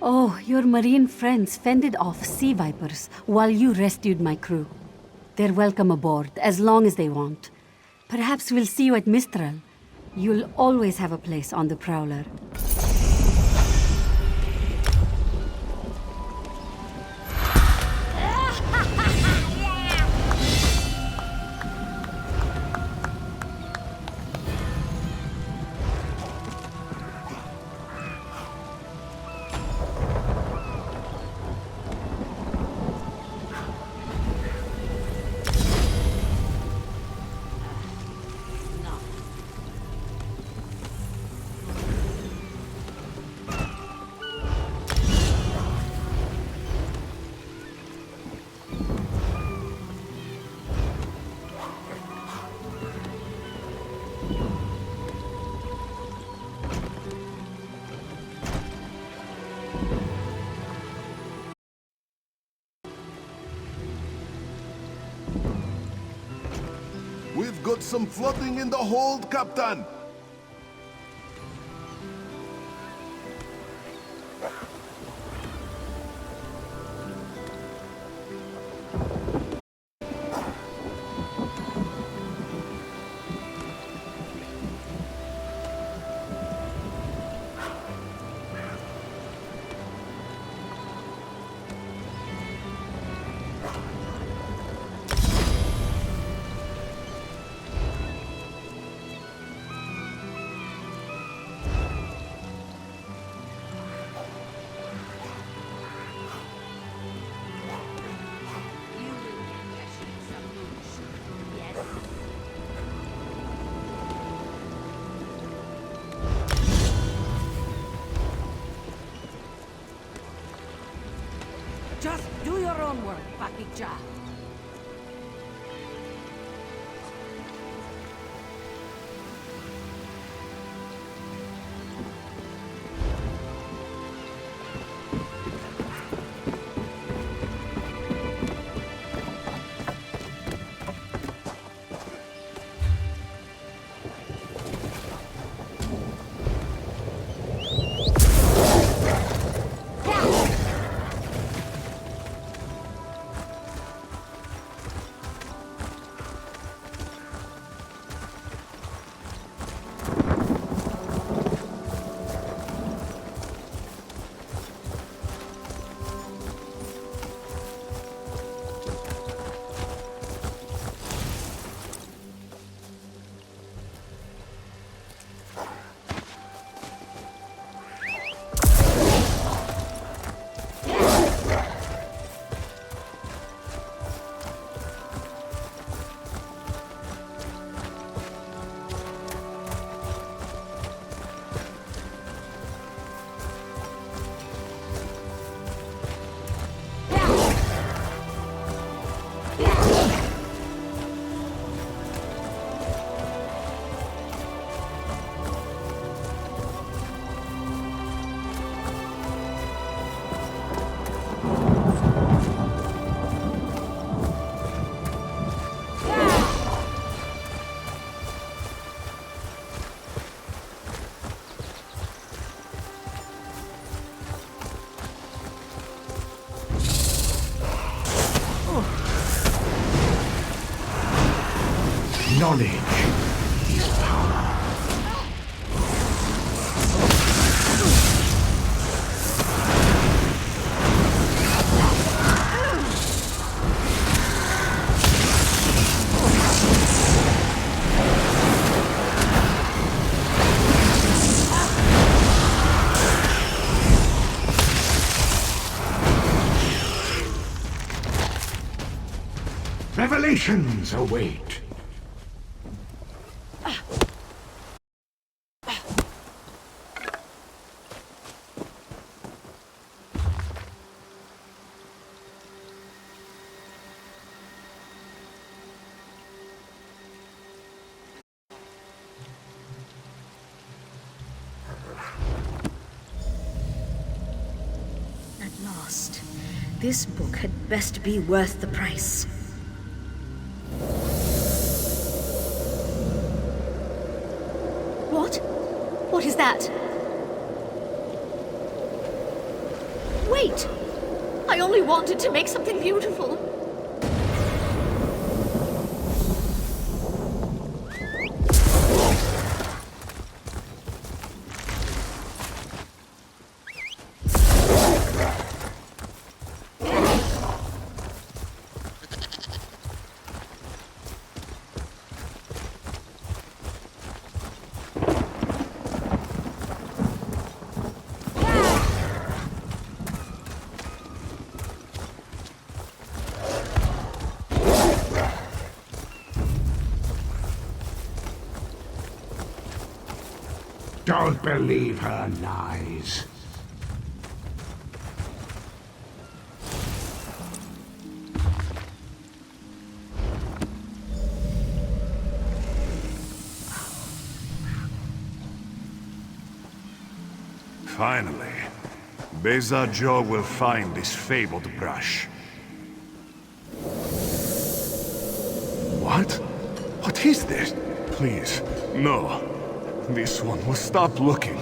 Oh, your marine friends fended off sea vipers while you rescued my crew. They're welcome aboard, as long as they want. Perhaps we'll see you at Mistral. You'll always have a place on the Prowler. got some flooding in the hold, Captain! Just do your own work, Bakikja. Knowledge is power. Revelations await. At last. This book had best be worth the price. What? What is that? Wait! I only wanted to make something beautiful. Don't believe her lies. Finally, Beza Joe will find this fabled brush. What? What is this? Please, no. This one will stop looking.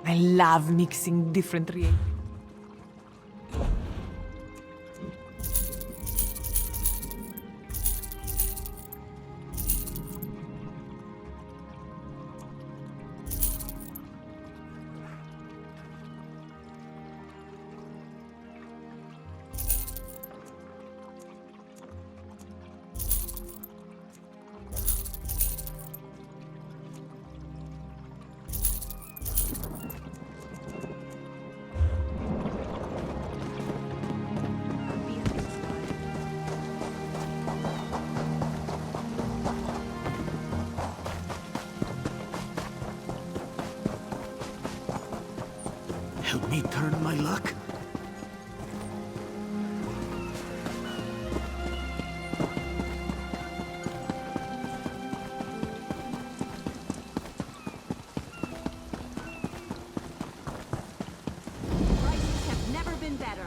I love mixing different reagents. Help me turn my luck. Prices have never been better.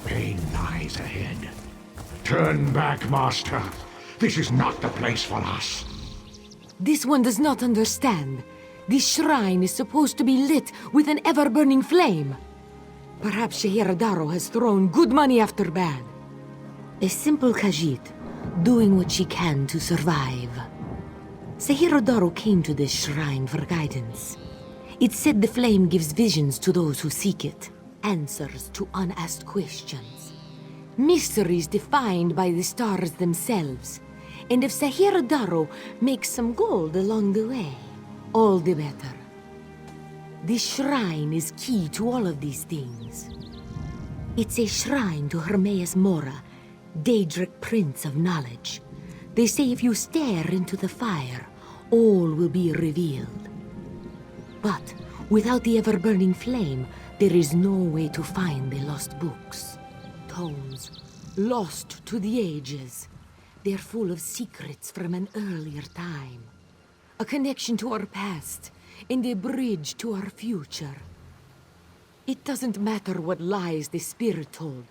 Pain lies ahead. Turn back, Master. This is not the place for us. This one does not understand. This shrine is supposed to be lit with an ever-burning flame. Perhaps Shehiradaro has thrown good money after bad. A simple Khajiit, doing what she can to survive. Shehiradaro came to this shrine for guidance. It said the flame gives visions to those who seek it, answers to unasked questions, mysteries defined by the stars themselves. And if Shehiradaro makes some gold along the way, all the better. This shrine is key to all of these things. It's a shrine to Hermaeus Mora, Daedric Prince of Knowledge. They say if you stare into the fire, all will be revealed. But without the ever-burning flame, there is no way to find the lost books. Tomes, lost to the ages. They're full of secrets from an earlier time. A connection to our past, and a bridge to our future. It doesn't matter what lies the spirit told.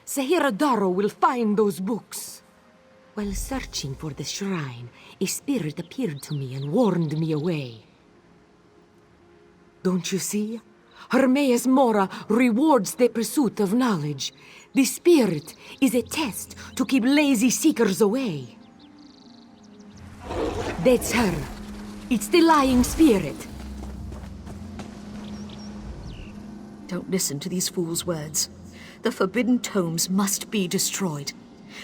Shehiradaro will find those books. While searching for the shrine, a spirit appeared to me and warned me away. Don't you see? Hermaeus Mora rewards the pursuit of knowledge. The spirit is a test to keep lazy seekers away. That's her. It's the lying spirit. Don't listen to these fools' words. The forbidden tomes must be destroyed.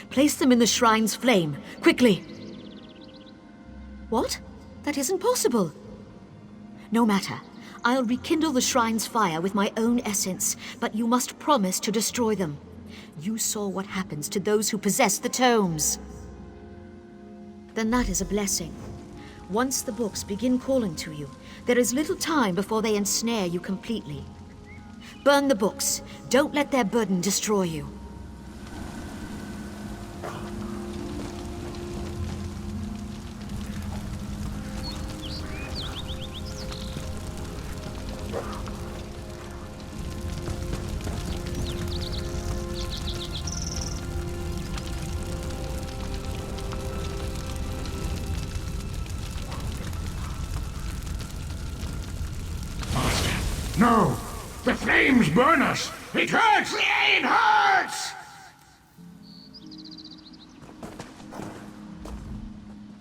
Place them in the shrine's flame, quickly. What? That isn't possible. No matter. I'll rekindle the shrine's fire with my own essence, but you must promise to destroy them. You saw what happens to those who possess the tomes. Then that is a blessing. Once the books begin calling to you, there is little time before they ensnare you completely. Burn the books. Don't let their burden destroy you. No! The flames burn us! It hurts! It hurts!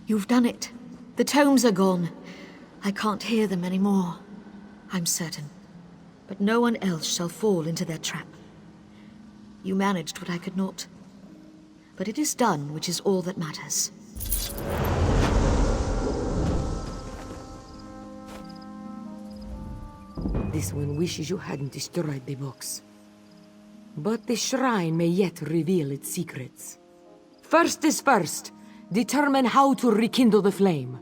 You've done it. The tomes are gone. I can't hear them anymore. I'm certain. But no one else shall fall into their trap. You managed what I could not. But it is done, which is all that matters. This one wishes you hadn't destroyed the books. But the shrine may yet reveal its secrets. First is first. Determine how to rekindle the flame.